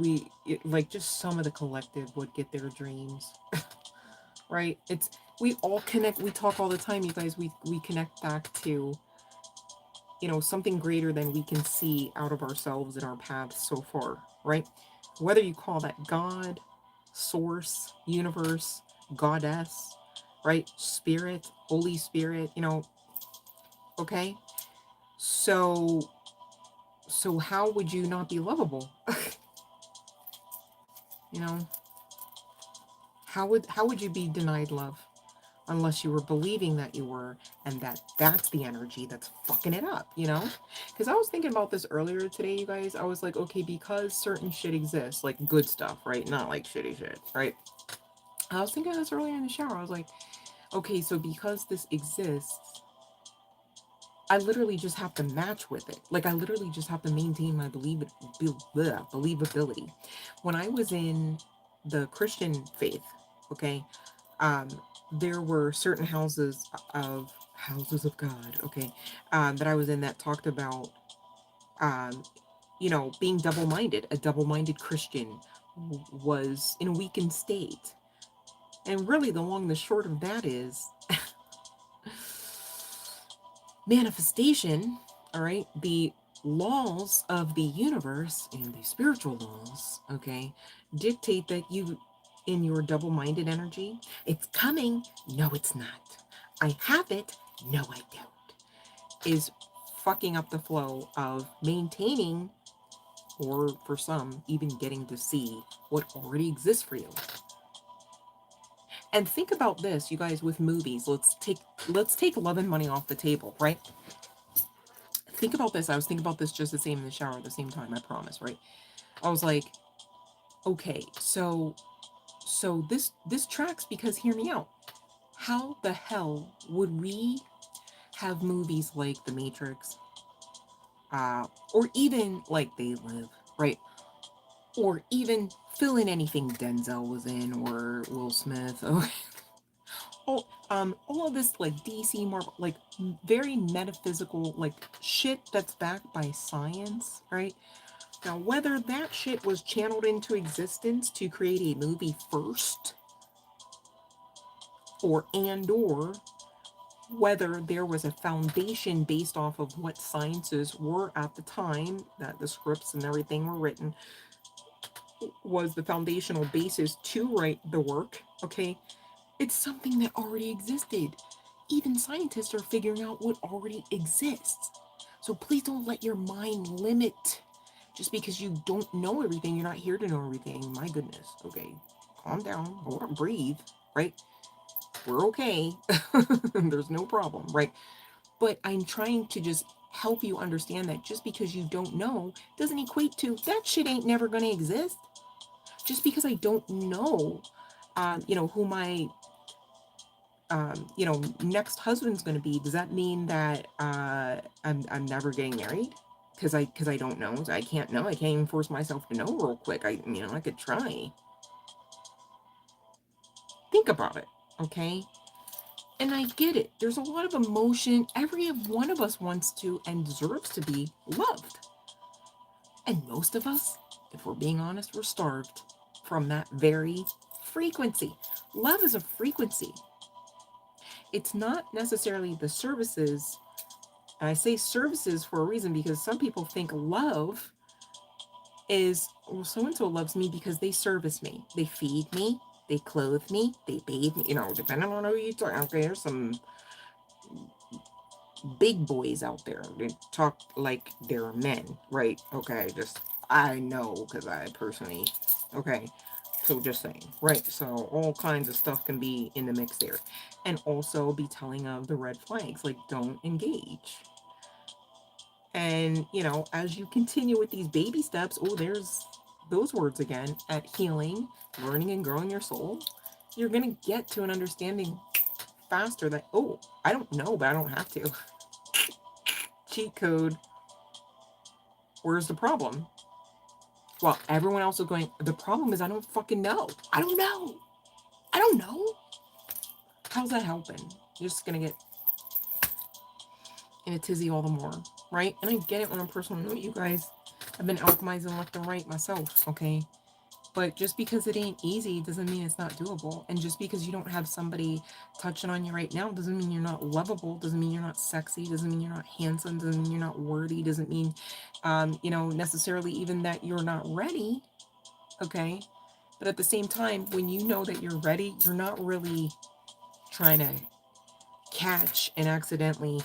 like just some of the collective would get their dreams, right? We all connect. We talk all the time, you guys. We connect back to, something greater than we can see out of ourselves in our paths so far, right? Whether you call that God, source, universe, goddess, right? Spirit, Holy Spirit, okay? So how would you not be lovable? you know, how would you be denied love unless you were believing that you were, and that's the energy that's fucking it up, Because I was thinking about this earlier today, you guys. I was like, okay, because certain shit exists, like good stuff, right? Not like shitty shit, right? I was thinking this earlier in the shower. I was like, okay, so because this exists, I literally just have to match with it. Like, I literally just have to maintain my believability. When I was in the Christian faith, okay, um, there were certain houses of God, okay, that I was in that talked about, um, being double-minded. A double-minded Christian was in a weakened state. And really, the long and the short of that is manifestation, all right, the laws of the universe and the spiritual laws, okay, dictate that you, in your double-minded energy, it's coming, no, it's not. I have it, no, I don't, is fucking up the flow of maintaining, or for some, even getting to see what already exists for you. And think about this, you guys, with movies. Let's take love and money off the table, right? Think about this. I was thinking about this just the same in the shower at the same time, I promise, right? I was like, okay, so this tracks, because hear me out. How the hell would we have movies like The Matrix, or even like They Live, right? Or even fill in anything Denzel was in, or Will Smith, or all of this like DC, Marvel, like very metaphysical, like shit that's backed by science, right? Now, whether that shit was channeled into existence to create a movie first, or whether there was a foundation based off of what sciences were at the time that the scripts and everything were written, was the foundational basis to write the work, okay? It's something that already existed. Even scientists are figuring out what already exists. So please don't let your mind limit. Just because you don't know everything, you're not here to know everything. My goodness. Okay. Calm down. Hold on. Breathe. Right? We're okay. There's no problem. Right? But I'm trying to just help you understand that just because you don't know doesn't equate to that shit ain't never going to exist. Just because I don't know, who my next husband's going to be, does that mean that I'm never getting married? because I don't know. I can't know. I can't even force myself to know real quick. I could try. Think about it, okay? And I get it. There's a lot of emotion. Every one of us wants to and deserves to be loved. And most of us, if we're being honest, we're starved from that very frequency. Love is a frequency. It's not necessarily the services. And I say services for a reason because some people think love is, well, so-and-so loves me because they service me. They feed me, they clothe me, they bathe me, depending on who you talk. Okay, there's some big boys out there that talk like they're men, right? Okay, just, I know because I personally, okay, so just saying, right? So all kinds of stuff can be in the mix there. And also be telling of the red flags, like don't engage. And, as you continue with these baby steps, oh, there's those words again, at healing, learning and growing your soul, you're going to get to an understanding faster that, oh, I don't know, but I don't have to. Cheat code. Where's the problem? Well, everyone else is going, the problem is I don't fucking know. I don't know. I don't know. How's that helping? You're just going to get in a tizzy all the more, right? And I get it on a personal note, you guys. I've been alchemizing left and right myself, okay? But just because it ain't easy doesn't mean it's not doable. And just because you don't have somebody touching on you right now doesn't mean you're not lovable, doesn't mean you're not sexy, doesn't mean you're not handsome, doesn't mean you're not worthy, doesn't mean, necessarily even that you're not ready, okay? But at the same time, when you know that you're ready, you're not really trying to catch and accidentally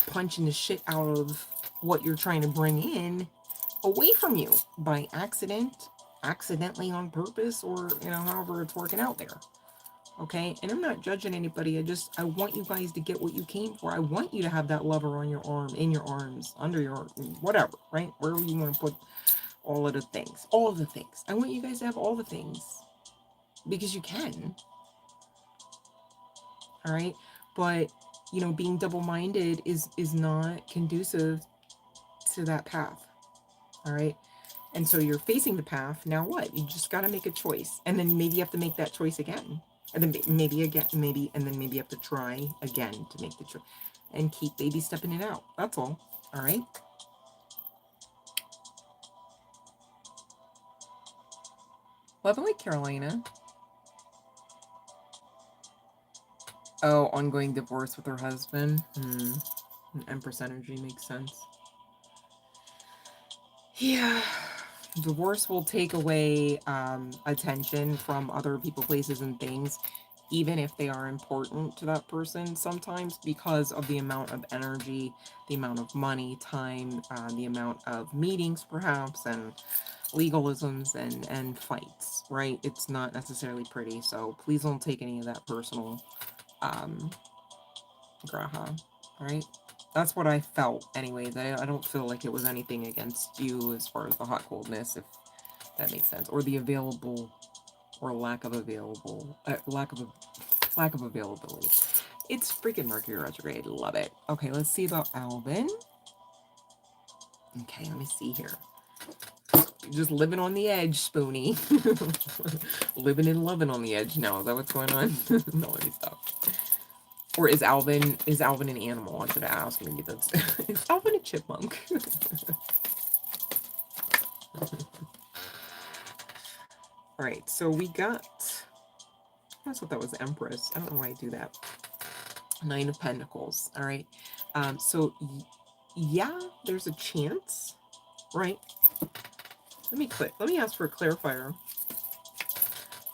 punching the shit out of what you're trying to bring in away from you by accidentally on purpose, or however it's working out there, okay? And I'm not judging anybody. I want you guys to get what you came for. I want you to have that lover on your arm, in your arms, under your, whatever, right? Wherever you want to put all of the things, I want you guys to have all the things because you can, all right? But being double-minded is not conducive to that path, all right? And so you're facing the path. Now what? You just got to make a choice. And then maybe you have to make that choice again. And then maybe again, and then maybe you have to try again to make the choice. And keep baby stepping it out. That's all. All right? Lovely, Carolina. Oh, ongoing divorce with her husband. Empress energy makes sense. Yeah. Divorce will take away attention from other people, places, and things, even if they are important to that person sometimes, because of the amount of energy, the amount of money, time, the amount of meetings perhaps, and legalisms and fights, right? It's not necessarily pretty, so please don't take any of that personal, graha, right? That's what I felt anyways. I don't feel like it was anything against you as far as the hot coldness, if that makes sense, or the available or lack of availability. It's freaking Mercury retrograde. Love it. Okay, let's see about Alvin. Okay, let me see here. Just living on the edge, Spoonie. Living and loving on the edge now. Is that what's going on? No, let me stop. Or is Alvin an animal? I should ask. Maybe that's is Alvin a chipmunk? Alright, so we got, I thought that was Empress. I don't know why I do that. Nine of Pentacles. Alright. So yeah, there's a chance, right? Let me ask for a clarifier.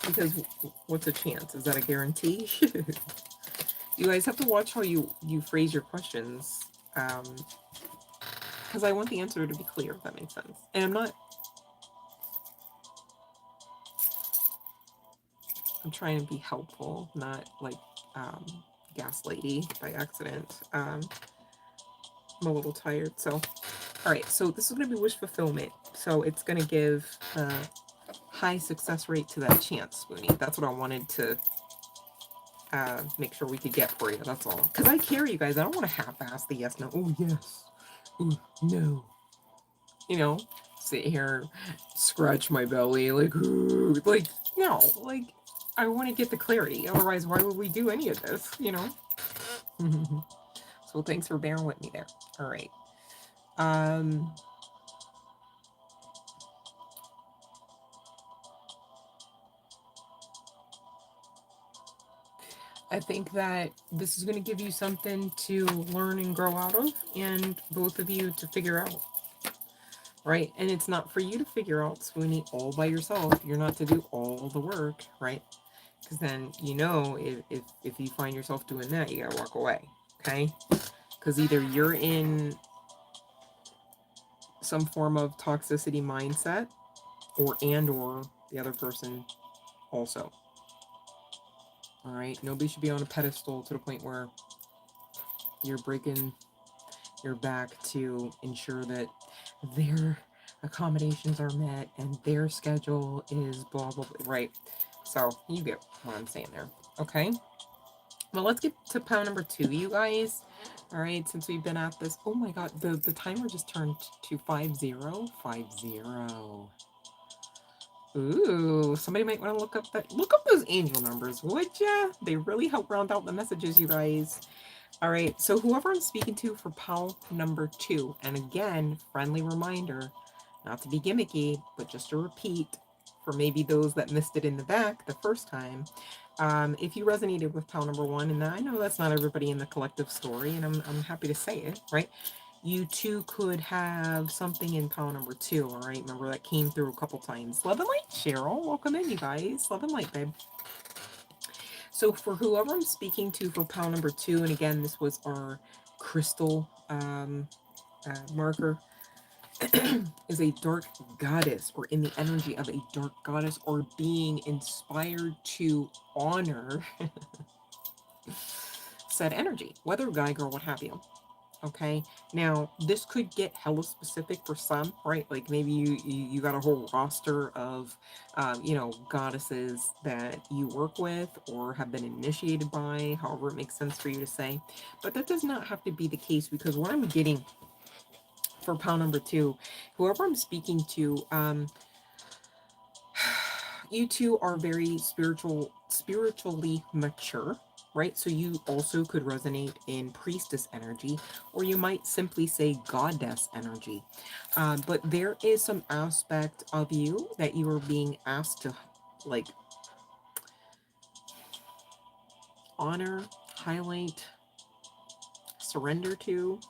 Because what's a chance? Is that a guarantee? You guys have to watch how you phrase your questions. Because I want the answer to be clear, if that makes sense. And I'm trying to be helpful, not like gas lady by accident. I'm a little tired, so all right. So this is going to be wish fulfillment. So it's going to give high success rate to that chance, Spoonie. That's what I wanted to make sure we could get for you. That's all. Because I care, you guys. I don't want to half-ass the yes, no. Oh yes. Oh no. you know, sit here, scratch my belly, like, ooh, like, no, like, I want to get the clarity. Otherwise, why would we do any of this, you know? So thanks for bearing with me there. All right. I think that this is going to give you something to learn and grow out of, and both of you to figure out. Right? And it's not for you to figure out, Sweeney, all by yourself. You're not to do all the work, right? Because then, you know, if you find yourself doing that, you gotta walk away, okay? Because either you're in some form of toxicity mindset, or the other person also. All right? Nobody should be on a pedestal to the point where you're breaking your back to ensure that their accommodations are met and their schedule is blah blah blah, right? So you get what I'm saying there. Okay, well, let's get to pound number 2, you guys. All right, since we've been at this, oh my god, the timer just turned to 5050. Ooh, somebody might want to look up those angel numbers, would ya? They really help round out the messages, you guys. All right, so whoever I'm speaking to for pal number 2, and again, friendly reminder, not to be gimmicky, but just to repeat for maybe those that missed it in the back the first time. If you resonated with pal number 1, and I know that's not everybody in the collective story, and I'm happy to say it, right? You too could have something in pal number 2, all right? Remember, that came through a couple times. Love and light, Cheryl. Welcome in, you guys. Love and light, babe. So for whoever I'm speaking to for pal number 2, and again, this was our crystal marker, is a dark goddess, or in the energy of a dark goddess, or being inspired to honor said energy, whether guy, girl, what have you. Okay, now this could get hella specific for some, right? Like maybe you got a whole roster of you know, goddesses that you work with or have been initiated by, however it makes sense for you to say. But that does not have to be the case, because what I'm getting for pal number 2, whoever I'm speaking to, you two are very spiritually mature, right? So you also could resonate in priestess energy, or you might simply say goddess energy. But there is some aspect of you that you are being asked to, like, honor, highlight, surrender to,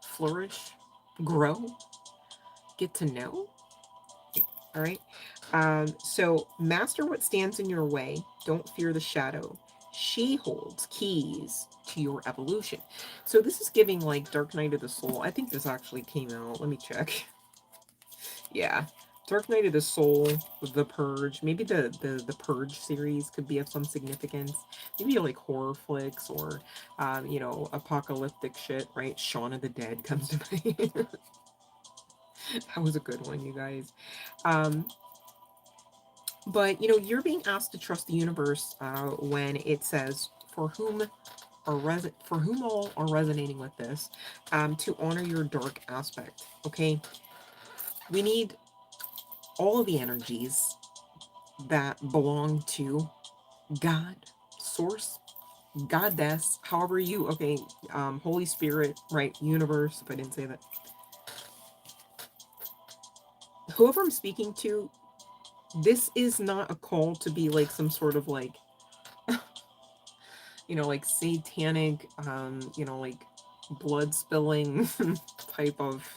flourish, grow, get to know. All right. So master what stands in your way. Don't fear the shadow. She holds keys to your evolution. So this is giving like Dark Night of the Soul. I think this actually came out. Let me check. Yeah. Dark Night of the Soul, The Purge. Maybe the Purge series could be of some significance. Maybe like horror flicks, or you know, apocalyptic shit, right? Shaun of the Dead comes to mind. That was a good one, you guys. But, you know, you're being asked to trust the universe when it says, for whom all are resonating with this, to honor your dark aspect, okay? We need all of the energies that belong to God, Source, Goddess, however you, okay, Holy Spirit, right, universe, if I didn't say that. Whoever I'm speaking to, this is not a call to be like some sort of like, you know, like satanic, you know, like blood spilling type of,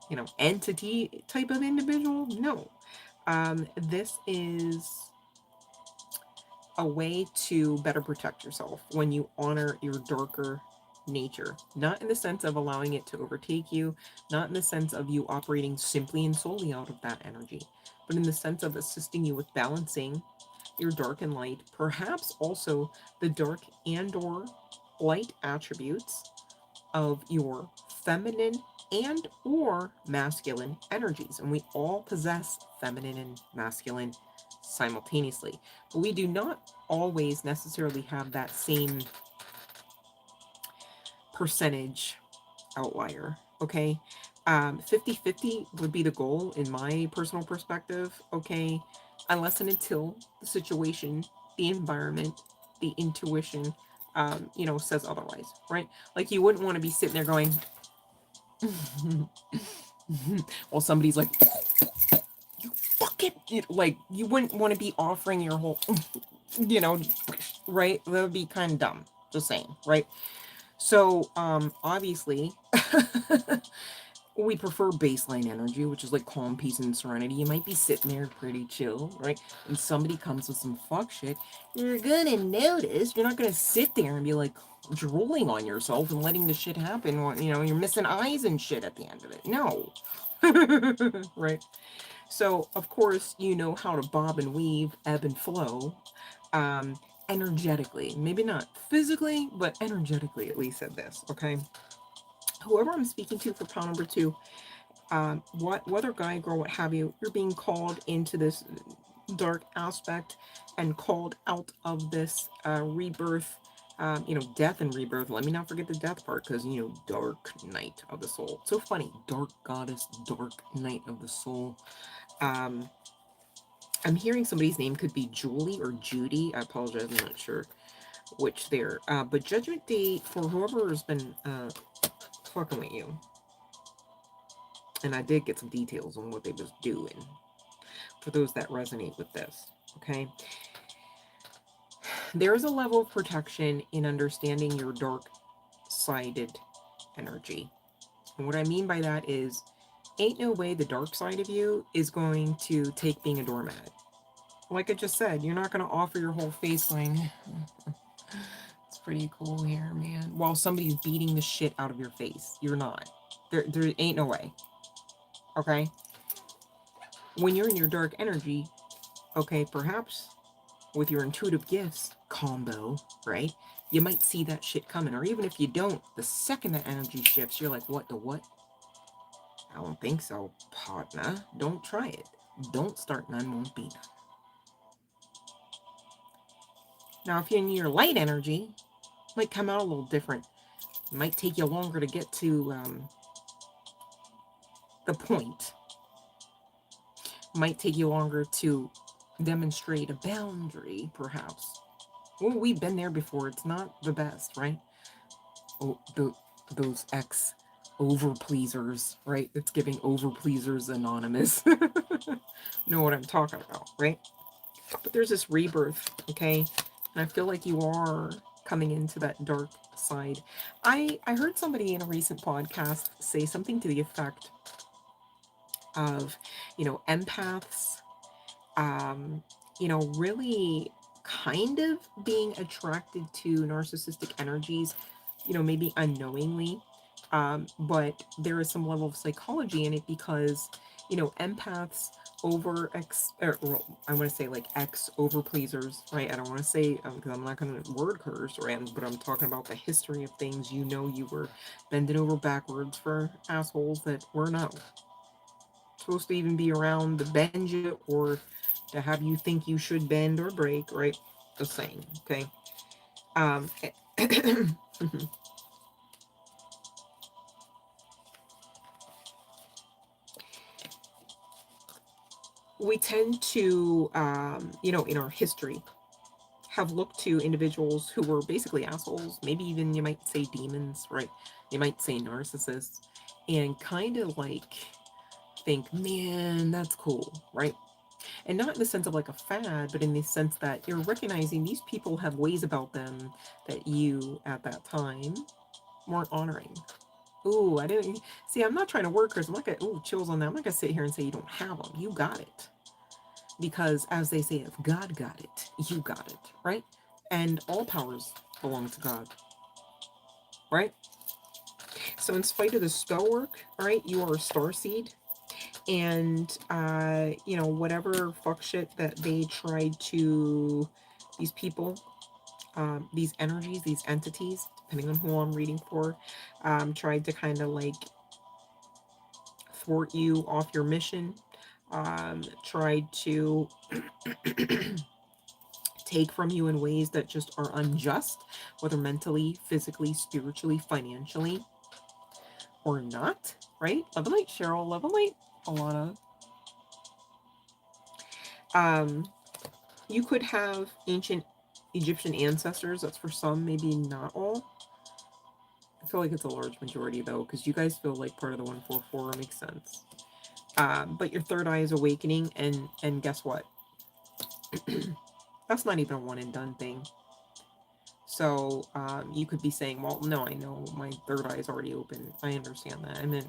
you know, entity type of individual. No. This is a way to better protect yourself when you honor your darker nature. Not in the sense of allowing it to overtake you, not in the sense of you operating simply and solely out of that energy, but in the sense of assisting you with balancing your dark and light, perhaps also the dark and or light attributes of your feminine and or masculine energies. And we all possess feminine and masculine simultaneously, but we do not always necessarily have that same percentage outlier. Okay, 50-50 would be the goal in my personal perspective, okay? Unless and until the situation, the environment, the intuition, says otherwise, right? Like you wouldn't want to be sitting there going, well, somebody's like, you fucking, like, you wouldn't want to be offering your whole, you know, right? That would be kind of dumb, just saying, right? So, obviously, we prefer baseline energy, which is like calm, peace, and serenity. You might be sitting there pretty chill, right? And somebody comes with some fuck shit. You're gonna notice. You're not gonna sit there and be like drooling on yourself and letting the shit happen. You're missing eyes and shit at the end of it. No. Right? So, of course, you know how to bob and weave, ebb and flow, energetically. Maybe not physically, but energetically, at least at this, okay? Whoever I'm speaking to for pile number 2, whether guy, girl, what have you, you're being called into this dark aspect and called out of this rebirth, death and rebirth. Let me not forget the death part, because, dark night of the soul. So funny, dark goddess, dark night of the soul. I'm hearing somebody's name could be Julie or Judy. I apologize, I'm not sure which there. But Judgment Day for whoever has been fucking with you. And I did get some details on what they was doing for those that resonate with this, okay? There is a level of protection in understanding your dark-sided energy. And what I mean by that is, ain't no way the dark side of you is going to take being a doormat. Like I just said, you're not going to offer your whole face going, it's pretty cool here, man, while somebody's beating the shit out of your face. You're not. There ain't no way. Okay? When you're in your dark energy, okay, perhaps with your intuitive gifts combo, right? You might see that shit coming. Or even if you don't, the second that energy shifts, you're like, what the what? I don't think so, partner. Don't try it. Don't start none, won't be none. Now, if you're in your light energy, it might come out a little different. It might take you longer to get to the point. It might take you longer to demonstrate a boundary, perhaps. Well, we've been there before. It's not the best, right? Oh, those over-pleasers, right? It's giving over-pleasers anonymous. Know what I'm talking about, right? But there's this rebirth, okay? And I feel like you are coming into that dark side. I heard somebody in a recent podcast say something to the effect of, empaths, really kind of being attracted to narcissistic energies, maybe unknowingly. But there is some level of psychology in it because, empaths I want to say like over pleasers, right? I don't want to say, because I'm not going to word curse, right? But I'm talking about the history of things. You were bending over backwards for assholes that were not supposed to even be around to bend you or to have you think you should bend or break, right? Just saying, okay? We tend to, in our history, have looked to individuals who were basically assholes, maybe even you might say demons, right? You might say narcissists, and kind of like think, man, that's cool, right? And not in the sense of like a fad, but in the sense that you're recognizing these people have ways about them that you, at that time, weren't honoring. Ooh, I didn't see. I'm not trying to work, Chris. I'm not gonna chills on that. I'm not gonna sit here and say you don't have them. You got it, because as they say, if God got it, you got it, right? And all powers belong to God, right? So in spite of the spell work, all right, you are a star seed, and whatever fuck shit that they tried to, these people, these energies, these entities, depending on who I'm reading for, tried to kind of like thwart you off your mission, tried to take from you in ways that just are unjust, whether mentally, physically, spiritually, financially. or not, right? Love and light, Cheryl, love and light, Alana. You could have ancient Egyptian ancestors. That's for some, maybe not all. I feel like it's a large majority though, because you guys feel like part of the 144 makes sense. But your third eye is awakening, and guess what? That's not even a one and done thing. So you could be saying, well, no, I know my third eye is already open. I understand that. And then,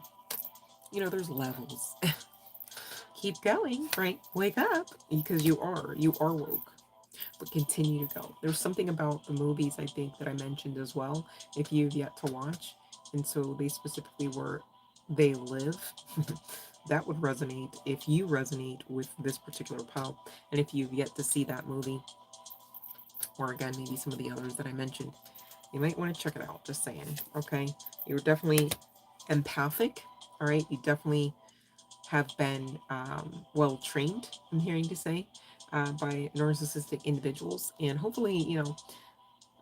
you know, there's levels. Keep going, right? Wake up, because you are woke. But continue to go. There's something about the movies, I think, that I mentioned as well, if you've yet to watch. And so they specifically were They Live. That would resonate if you resonate with this particular pal. And if you've yet to see that movie, or again, maybe some of the others that I mentioned, you might want to check it out. Just saying, okay? You're definitely empathic, all right? You definitely have been well trained, I'm hearing to say, by narcissistic individuals. And hopefully, you know,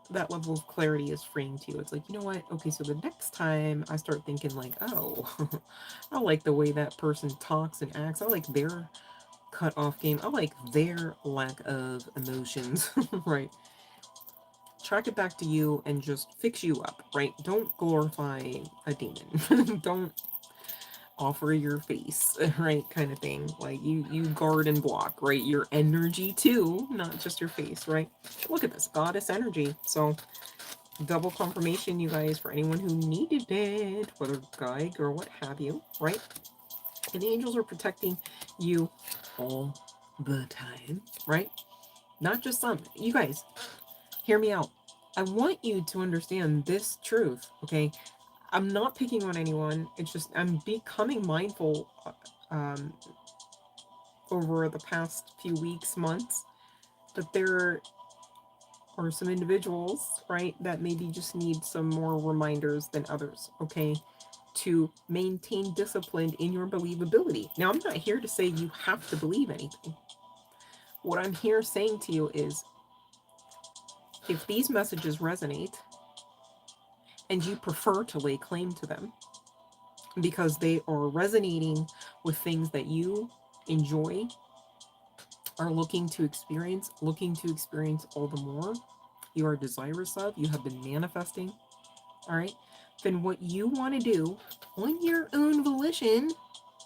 that level of clarity is freeing to you. It's like, you know what? Okay, so the next time I start thinking like, oh, I like the way that person talks and acts. I like their cut off game. I like their lack of emotions, right? Track it back to you and just fix you up, right? Don't glorify a demon. Don't offer your face, right? Kind of thing. Like you guard and block, right? Your energy too, not just your face, right? Look at this, goddess energy. So double confirmation, you guys, for anyone who needed it, whether guy, girl, what have you, right? And the angels are protecting you all the time, right? Not just some. You guys, hear me out. I want you to understand this truth, okay? I'm not picking on anyone. It's just I'm becoming mindful um, over the past few weeks, months, that there are some individuals, right, that maybe just need some more reminders than others, okay, to maintain discipline in your believability. Now, I'm not here to say you have to believe anything. What I'm here saying to you is, if these messages resonate and you prefer to lay claim to them because they are resonating with things that you enjoy, are looking to experience all the more, you are desirous of, you have been manifesting, all right, then what you want to do on your own volition,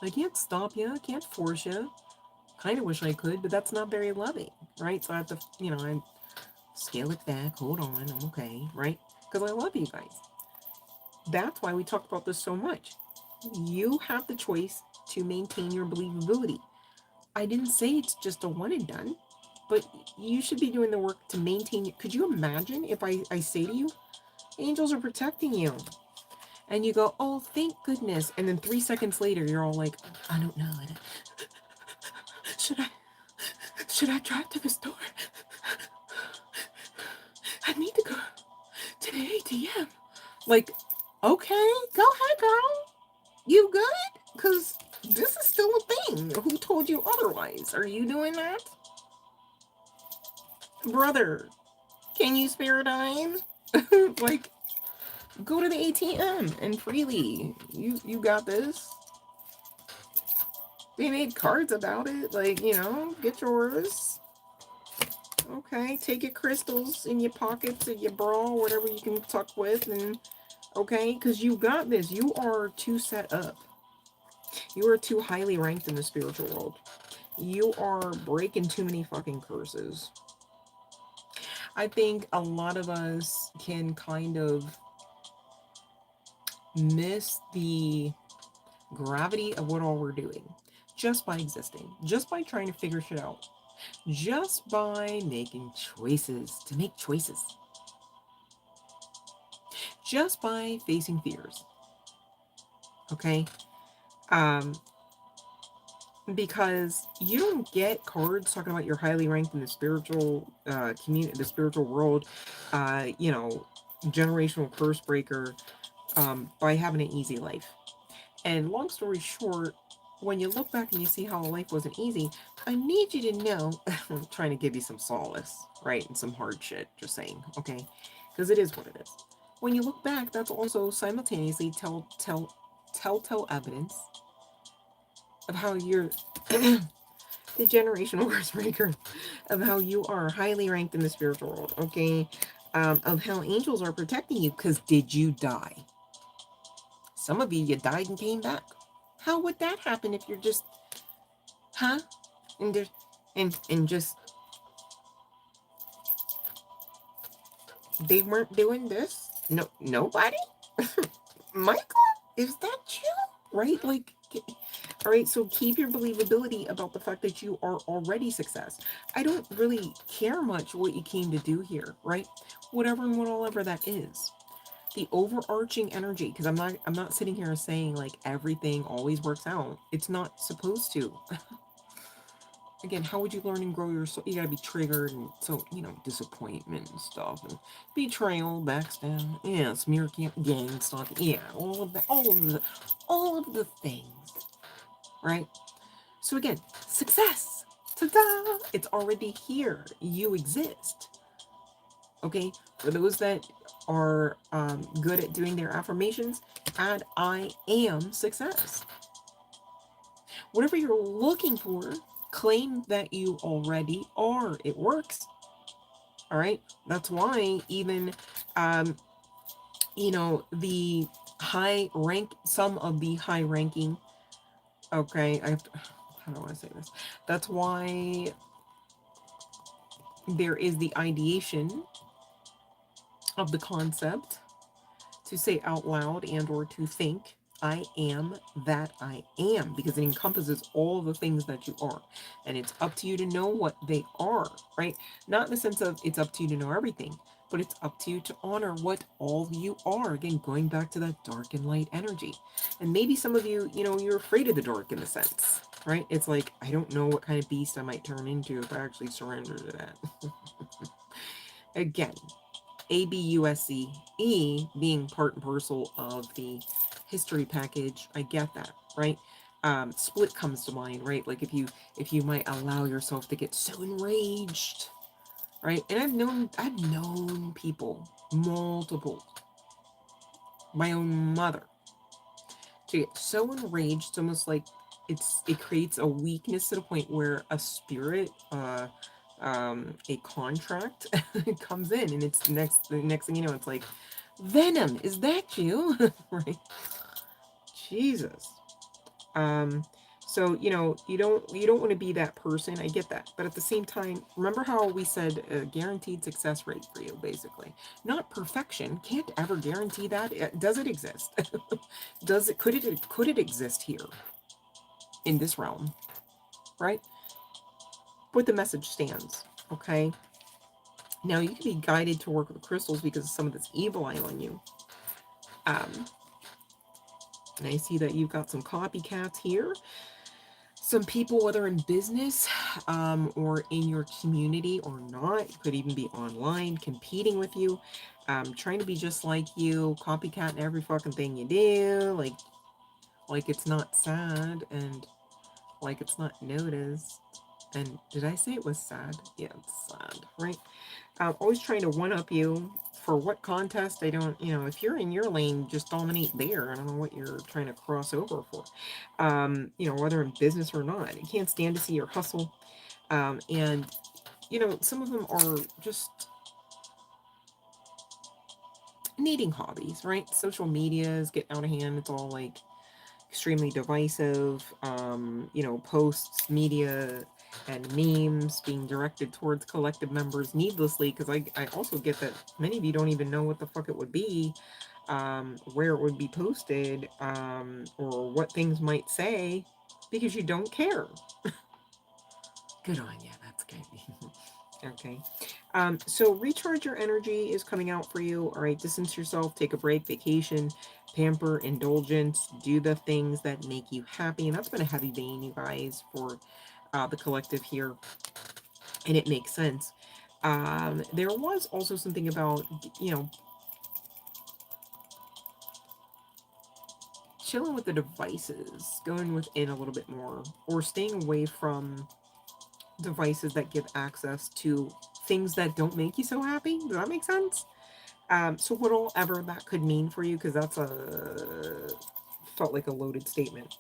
I can't stop you, I can't force you. Kind of wish I could, but that's not very loving, right? So I have to, you know, I scale it back, hold on, I'm okay, right? Because I love you guys. That's why we talk about this so much. You have the choice to maintain your believability. I didn't say it's just a one and done, but you should be doing the work to maintain it. Could you imagine if I say to you, angels are protecting you, and you go, oh, thank goodness, and then 3 seconds later you're all like, I don't know, should I drive to the store? I need to go to the ATM. Like, okay, go ahead, girl. You good? Because this is still a thing. Who told you otherwise? Are you doing that? Brother, can you spare a dime? Like, go to the ATM and freely. You got this. They made cards about it. Like, you know, get yours. Okay, take your crystals in your pockets, in your bra, whatever you can tuck with, and okay, because you got this. You are too set up. You are too highly ranked in the spiritual world. You are breaking too many fucking curses. I think a lot of us can kind of miss the gravity of what all we're doing just by existing, just by trying to figure shit out, just by making choices to make choices, just by facing fears. Okay? Because you don't get cards talking about you're highly ranked in the spiritual community, the spiritual world, you know, generational curse breaker, by having an easy life. And long story short, when you look back and you see how life wasn't easy, I need you to know, I'm trying to give you some solace, right? And some hard shit, just saying, okay? Because it is what it is. When you look back, that's also simultaneously telltale evidence of how you're the generational curse breaker, of how you are highly ranked in the spiritual world, okay? Of how angels are protecting you, because did you die? Some of you died and came back. How would that happen if you're just, huh? And just, they weren't doing this? No, nobody? Michael, is that you? Right? Like, all right, so keep your believability about the fact that you are already success. I don't really care much what you came to do here, right? Whatever and whatever that is. The overarching energy, because I'm not sitting here saying like everything always works out. It's not supposed to. Again, how would you learn and grow your soul? You gotta be triggered, and so, you know, disappointment and stuff, and betrayal, backstab, yeah, smear gang stuff, yeah, all of that, all of the things, right? So again, success, ta-da! It's already here. You exist. Okay, for those that are good at doing their affirmations, add I am success. Whatever you're looking for, claim that you already are. It works. All right. That's why even, you know, the high rank, some of the high ranking, okay, I have to, how do I say this? That's why there is the ideation of the concept to say out loud and or to think, I am that I am, because it encompasses all the things that you are. And it's up to you to know what they are, right? Not in the sense of it's up to you to know everything, but it's up to you to honor what all you are. Again, going back to that dark and light energy. And maybe some of you, you know, you're afraid of the dark in a sense, right? It's like, I don't know what kind of beast I might turn into if I actually surrender to that. Again, ABUSCE being part and parcel of the history package, I get that, right? Split comes to mind, right? Like if you might allow yourself to get so enraged, right? And I've known people, multiple, my own mother, to get so enraged, it's almost like it creates a weakness to the point where a spirit, a contract comes in, and it's the next thing you know, it's like, Venom, is that you? Right? Jesus. So, you know, you don't want to be that person. I get that. But at the same time, remember how we said a guaranteed success rate for you, basically. Not perfection. Can't ever guarantee that. Does it exist? Could it exist here in this realm? Right? But the message stands. Okay. Now you can be guided to work with crystals because of some of this evil eye on you. And I see that you've got some copycats here. Some people, whether in business or in your community or not, could even be online, competing with you, trying to be just like you, copycatting every fucking thing you do, like it's not sad and like it's not noticed. And did I say it was sad? Yeah, it's sad, right? Always trying to one-up you. For what contest? I don't, you know, if you're in your lane, just dominate there. I don't know what you're trying to cross over for. You know, whether in business or not. You can't stand to see your hustle. And, you know, some of them are just needing hobbies, right? Social media is getting out of hand. It's all like extremely divisive. You know, posts, media, and memes being directed towards collective members needlessly, because I also get that many of you don't even know what the fuck it would be, where it would be posted, or what things might say, because you don't care. Good on you. That's good. Okay. So recharge your energy is coming out for you. All right. Distance yourself, take a break, vacation, pamper, indulgence, do the things that make you happy. And that's been a heavy vein, you guys, for the collective here. And it makes sense. There was also something about, you know, chilling with the devices, going within a little bit more, or staying away from devices that give access to things that don't make you so happy. Does that make sense? So whatever that could mean for you, because that's a felt like a loaded statement.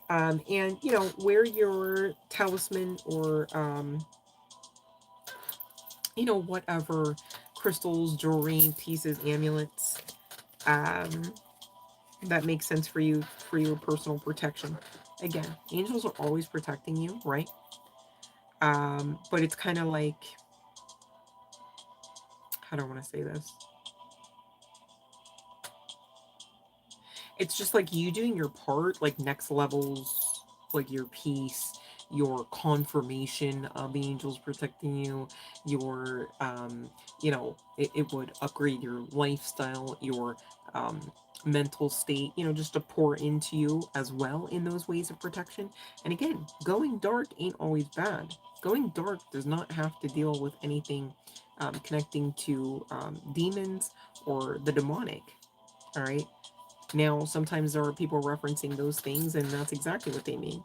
And, you know, wear your talisman or, you know, whatever crystals, jewelry, pieces, amulets, um, that makes sense for your personal protection. Again, angels are always protecting you, right? But it's kind of like, how do I want to say this? It's just like you doing your part, like next levels, like your peace, your confirmation of the angels protecting you, your, you know, it would upgrade your lifestyle, your, mental state, you know, just to pour into you as well in those ways of protection. And again, going dark ain't always bad. Going dark does not have to deal with anything, connecting to, demons or the demonic. All right. Now, sometimes there are people referencing those things, and that's exactly what they mean.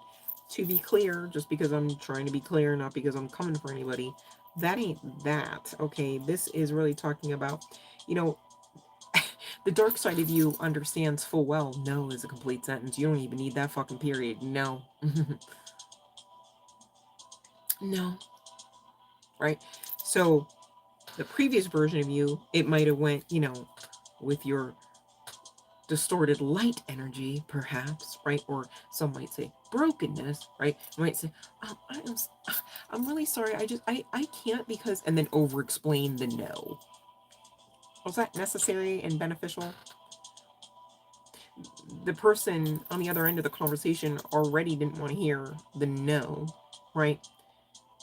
To be clear, just because I'm trying to be clear, not because I'm coming for anybody, that ain't that, okay? This is really talking about, you know, the dark side of you understands full well no is a complete sentence. You don't even need that fucking period. No. No. Right? So, the previous version of you, it might have went, you know, with your distorted light energy, perhaps, right? Or some might say brokenness, right? You might say, oh, I'm really sorry. I can't because, and then over explain the no. Was that necessary and beneficial? The person on the other end of the conversation already didn't want to hear the no, right?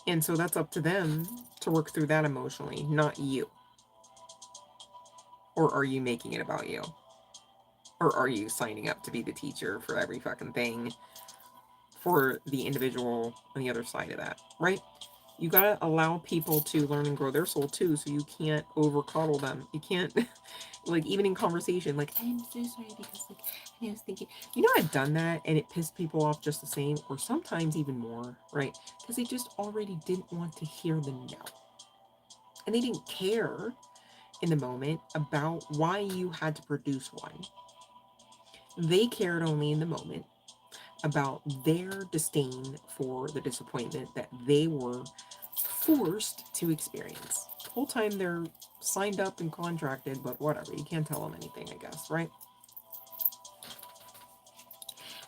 And so that's up to them to work through that emotionally, not you. Or are you making it about you? Or are you signing up to be the teacher for every fucking thing for the individual on the other side of that, right? You gotta allow people to learn and grow their soul too, so you can't over coddle them. You can't, like, even in conversation, like, I'm so sorry because, like, I was thinking, you know, I've done that and it pissed people off just the same, or sometimes even more, right? Because they just already didn't want to hear the no. And they didn't care in the moment about why you had to produce one. They cared only in the moment about their disdain for the disappointment that they were forced to experience. The whole time they're signed up and contracted, but whatever. You can't tell them anything, I guess, right?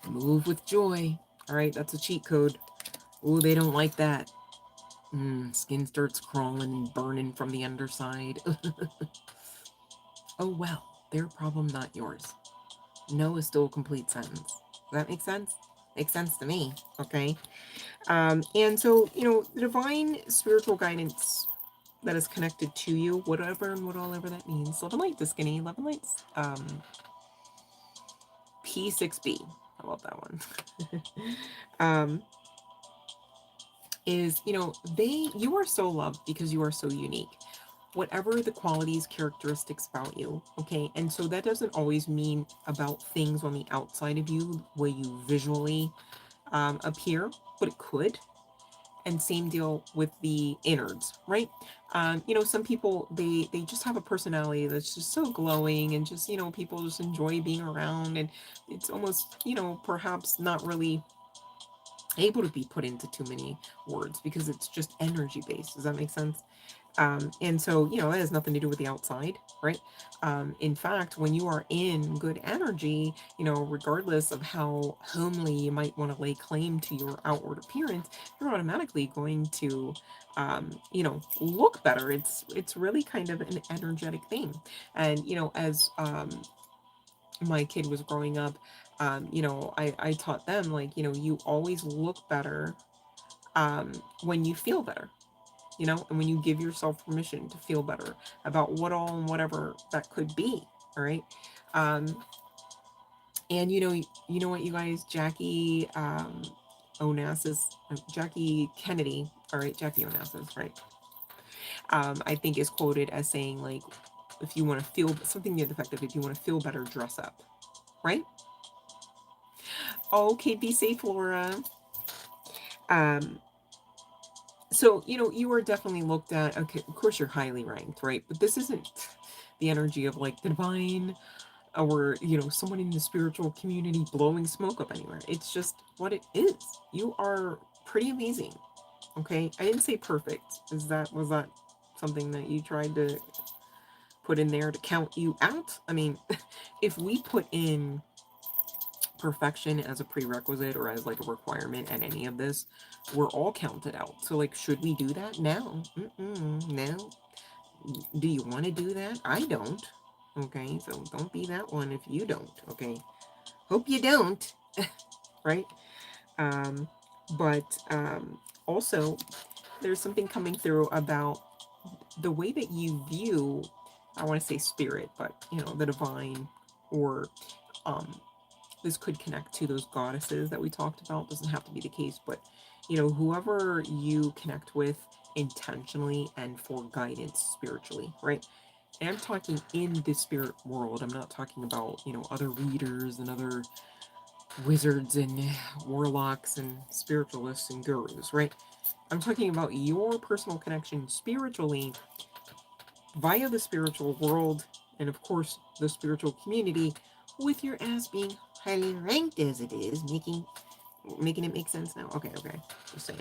Move with joy. All right, that's a cheat code. Ooh, they don't like that. Skin starts crawling and burning from the underside. Oh well, their problem, not yours. No is still a complete sentence. Does that make sense? Makes sense to me, okay? And so, you know, the divine spiritual guidance that is connected to you, whatever and whatever that means. Love and light, the skinny, love and light's P6B. I love that one. um, is, you know, you are so loved because you are so unique. Whatever the qualities, characteristics about you, okay? And so that doesn't always mean about things on the outside of you, where you visually appear, but it could. And same deal with the innards, right? You know, some people, they just have a personality that's just so glowing, and just, you know, people just enjoy being around, and it's almost, you know, perhaps not really able to be put into too many words because it's just energy based. Does that make sense? And so, you know, that has nothing to do with the outside, right? In fact, when you are in good energy, you know, regardless of how homely you might want to lay claim to your outward appearance, you're automatically going to, you know, look better. It's really kind of an energetic thing. And, you know, as my kid was growing up, you know, I taught them, like, you know, you always look better when you feel better, you know, and when you give yourself permission to feel better about what all and whatever that could be. All right. Um, and you know what, you guys, Jackie Onassis, Jackie Kennedy, all right, Jackie Onassis, right? I think is quoted as saying, like, if you want to feel something to the effect of, if you want to feel better, dress up, right? Okay, be safe, Laura. Um, so, you know, you are definitely looked at. Okay, of course, you're highly ranked, right? But this isn't the energy of, like, the divine or, you know, someone in the spiritual community blowing smoke up anywhere. It's just what it is. You are pretty amazing. Okay? I didn't say perfect. Was that something that you tried to put in there to count you out? I mean, if we put in perfection as a prerequisite or as like a requirement at any of this, we're all counted out. So like, should we do that? No. No. Do you want to do that? I don't. Okay, so don't be that one if you don't. Okay, hope you don't. Right? um but also, there's something coming through about the way that you view, I want to say spirit, but you know, the divine, or um this could connect to those goddesses that we talked about. Doesn't have to be the case, but you know, whoever you connect with intentionally and for guidance spiritually, right? And I'm talking in the spirit world. I'm not talking about, you know, other readers and other wizards and warlocks and spiritualists and gurus, right? I'm talking about your personal connection spiritually via the spiritual world and, of course, the spiritual community, with your ass being highly ranked as it is, making it make sense now. Okay, just saying.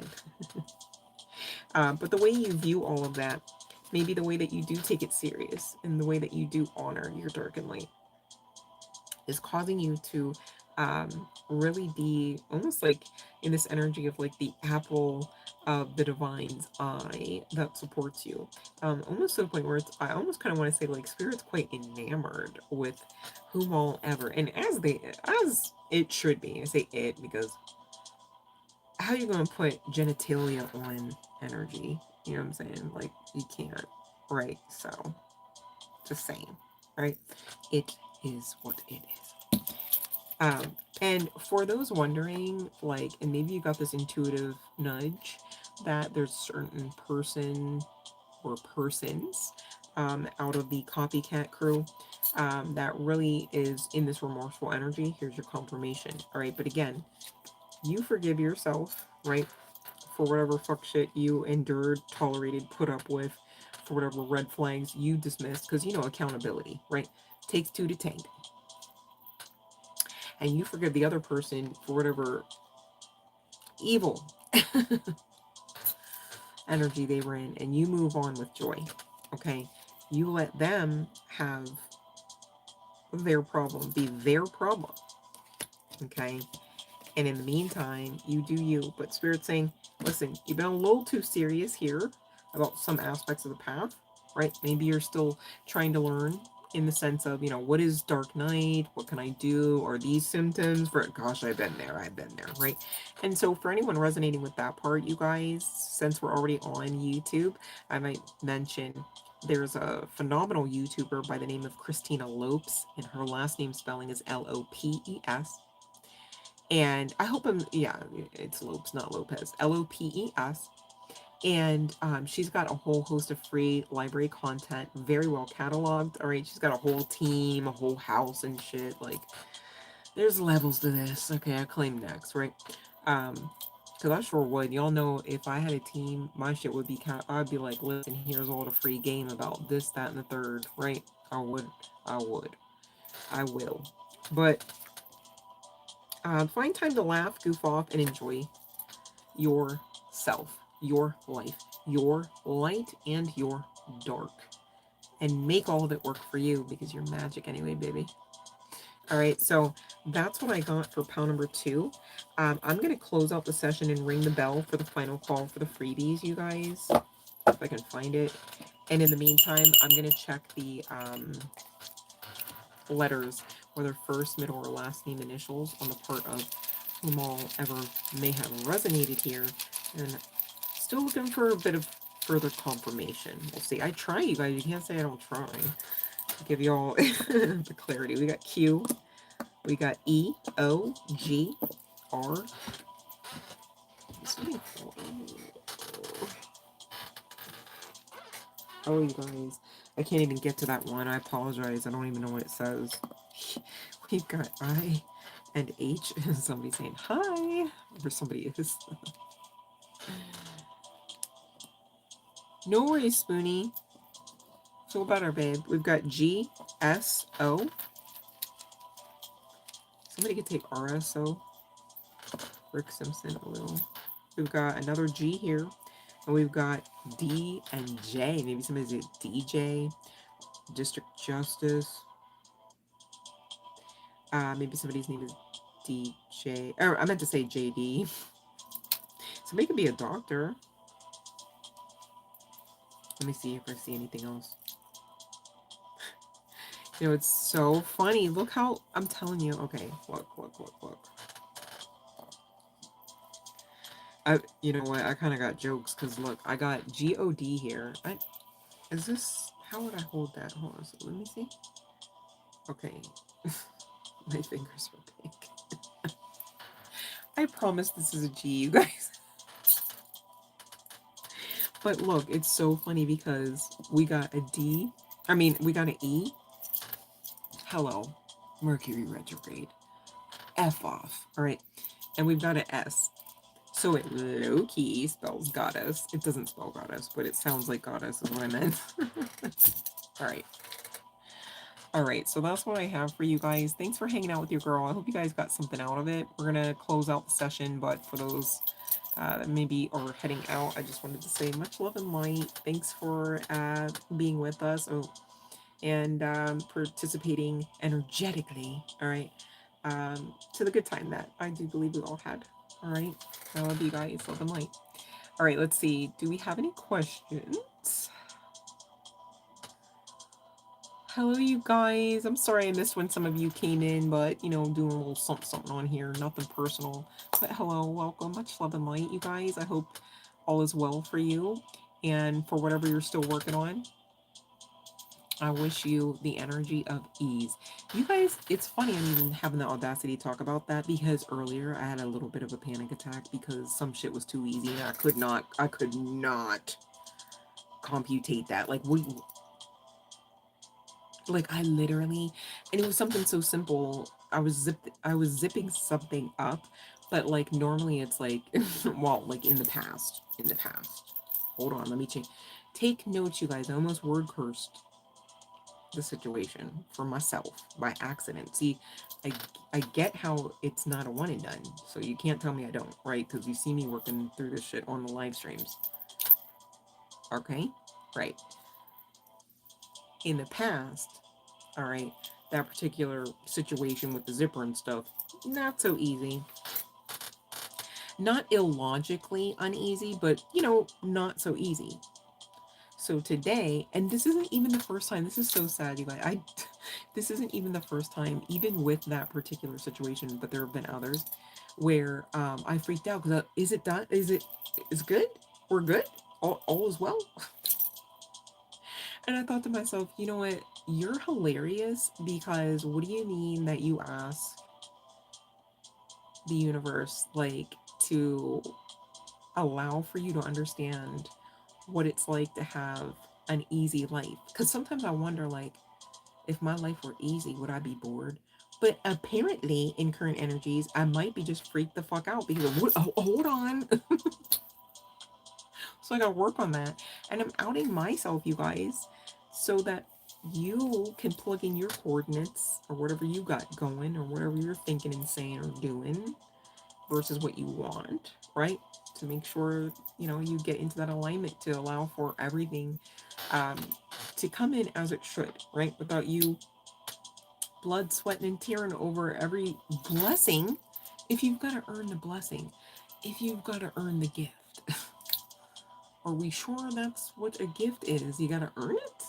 But the way you view all of that, maybe the way that you do take it serious and the way that you do honor your dark and light, is causing you to really be almost like in this energy of like the apple of the divine's eye that supports you, almost to the point where it's, I almost kind of want to say like spirit's quite enamored with whom all ever, and as it should be. I say it because how are you going to put genitalia on energy? You know what I'm saying? Like, you can't, right? So just saying, right? It is what it is. And for those wondering, like, and maybe you got this intuitive nudge that there's a certain person or persons out of the copycat crew that really is in this remorseful energy. Here's your confirmation. All right. But again, you forgive yourself, right? For whatever fuck shit you endured, tolerated, put up with, for whatever red flags you dismissed, because you know accountability, right? Takes two to tango. And you forgive the other person for whatever evil energy they were in, and you move on with joy. Okay? You let them have their problem be their problem. Okay? And in the meantime, you do you. But Spirit's saying, listen, you've been a little too serious here about some aspects of the path, right? Maybe you're still trying to learn in the sense of, you know, what is dark night? What can I do? Or these symptoms? For gosh, I've been there, right? And so for anyone resonating with that part, you guys, since we're already on YouTube, I might mention there's a phenomenal YouTuber by the name of Christina Lopes, and her last name spelling is Lopes. And I hope yeah, it's Lopes, not Lopez. Lopes. And she's got a whole host of free library content, very well cataloged. All right, she's got a whole team, a whole house and shit. Like, there's levels to this. Okay, I claim next, right? Because I sure would. Y'all know if I had a team, my shit would be I'd be like, listen, here's all the free game about this, that, and the third, right? I would. I will. But find time to laugh, goof off, and enjoy yourself, your life, your light and your dark. And make all of it work for you because you're magic anyway, baby. All right, so that's what I got for pile number 2. I'm going to close out the session and ring the bell for the final call for the freebies, you guys, if I can find it. And in the meantime, I'm going to check the letters, whether first, middle, or last name initials on the part of whom all ever may have resonated here. And still looking for a bit of further confirmation. We'll see. I try, you guys. You can't say I don't try. To give you all the clarity. We got Q. We got E, O, G, R. Oh, you guys. I can't even get to that one. I apologize. I don't even know what it says. We've got I and H. Somebody saying hi. Or somebody is. No worries, Spoonie. Feel better, babe. We've got G, S, O. Somebody could take RSO, Rick Simpson oil. We've got another G here. And we've got D and J. Maybe somebody's a DJ, District Justice. Maybe somebody's name is DJ. Or I meant to say JD. Somebody could be a doctor. Let me see if I see anything else. You know, it's so funny. Look how, I'm telling you. Okay, look. You know what? I kind of got jokes because look, I got God here. Is this, how would I hold that? Hold on, so let me see. Okay. My fingers are big. I promise this is a G, you guys. But look, it's so funny because we got a D. I mean, we got an E. Hello. Mercury retrograde. F off. All right. And we've got an S. So it low-key spells goddess. It doesn't spell goddess, but it sounds like goddess is what I meant. All right. All right, so that's what I have for you guys. Thanks for hanging out with your girl. I hope you guys got something out of it. We're going to close out the session, but for those that maybe are heading out, I just wanted to say much love and light. Thanks for being with us and participating energetically, all right, to the good time that I do believe we all had. All right, I love you guys. Love and light. All right, let's see. Do we have any questions? Hello, you guys. I'm sorry I missed when some of you came in, but, you know, doing a little something on here. Nothing personal. But hello, welcome. Much love and light, you guys. I hope all is well for you. And for whatever you're still working on, I wish you the energy of ease. You guys, it's funny I'm even having the audacity to talk about that because earlier I had a little bit of a panic attack because some shit was too easy and I could not computate that. Like I literally, and it was something so simple. I was zipping something up, but like normally it's like, well, like in the past. Hold on, let me change. Take notes, you guys. I almost word cursed the situation for myself by accident. See, I get how it's not a one and done, so you can't tell me I don't, right? Because you see me working through this shit on the live streams. Okay, right. In the past, all right, that particular situation with the zipper and stuff, not so easy. Not illogically uneasy, but, you know, not so easy. So today, and this isn't even the first time, this is so sad, you guys. This isn't even the first time, even with that particular situation, but there have been others where I freaked out because is it done? Is good? We're good? All is well? And I thought to myself, you know what? You're hilarious because what do you mean that you ask the universe, like, to allow for you to understand what it's like to have an easy life? Because sometimes I wonder, like, if my life were easy, would I be bored? But apparently, in current energies, I might be just freaked the fuck out because of, hold on. So I gotta work on that. And I'm outing myself, you guys, so that you can plug in your coordinates or whatever you got going or whatever you're thinking and saying or doing versus what you want, right? To make sure, you know, you get into that alignment to allow for everything to come in as it should, right? Without you blood, sweating, and tearing over every blessing. If you've got to earn the blessing, if you've got to earn the gift. Are we sure that's what a gift is? You got to earn it?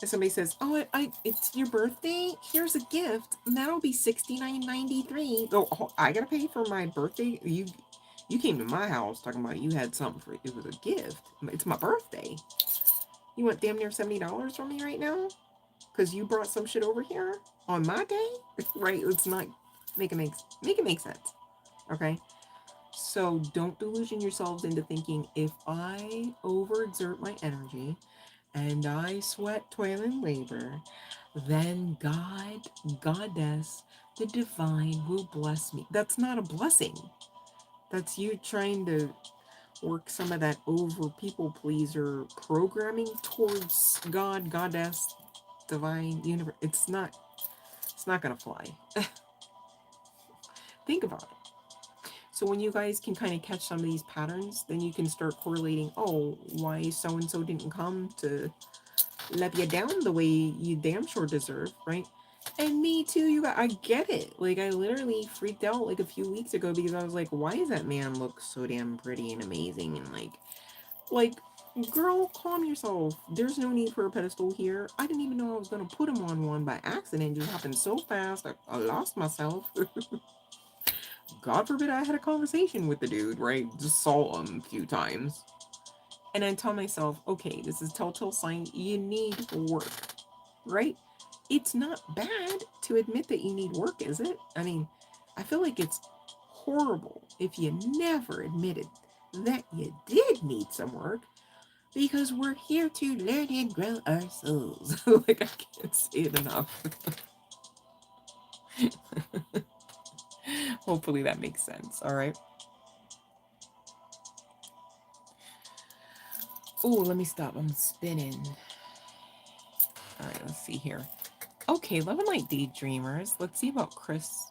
If somebody says, "Oh, it's your birthday. Here's a gift," and that'll be $69.93. Oh, I gotta pay for my birthday. You came to my house talking about you had something for it. It was a gift. It's my birthday. You want damn near $70 from me right now because you brought some shit over here on my day, right? Let's not make it make sense, okay? So don't delusion yourselves into thinking if I overexert my energy and I sweat, toil, and labor, then God, Goddess, the divine will bless me. That's not a blessing. That's you trying to work some of that over people pleaser programming towards God, Goddess, divine universe. It's not gonna fly. Think about it. So when you guys can kind of catch some of these patterns, then you can start correlating, oh, why so-and-so didn't come to let you down the way you damn sure deserve, right? And me too, you guys, I get it. Like, I literally freaked out like a few weeks ago because I was like, why does that man look so damn pretty and amazing? And like, girl, calm yourself. There's no need for a pedestal here. I didn't even know I was going to put him on one by accident. It just happened so fast. I lost myself. God forbid I had a conversation with the dude, right? Just saw him a few times. And I tell myself, okay, this is telltale sign. You need work, right? It's not bad to admit that you need work, is it? I mean, I feel like it's horrible if you never admitted that you did need some work, because we're here to learn and grow our souls. Like, I can't say it enough. Hopefully that makes sense, all right? Oh, let me stop. I'm spinning. All right, let's see here. Okay, Love and Light Daydreamers. Let's see about Chris.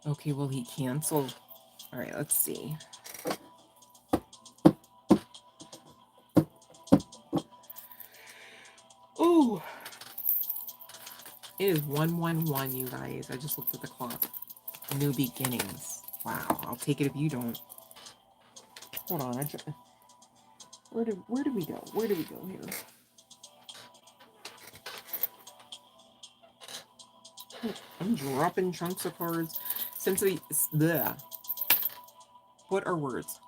Okay, well, he canceled. All right, let's see. Oh, it is 111, you guys. I just looked at the clock. New beginnings. Wow, I'll take it if you don't. Hold on, where did we go? Where did we go here? I'm dropping chunks of cards. Since the what are words?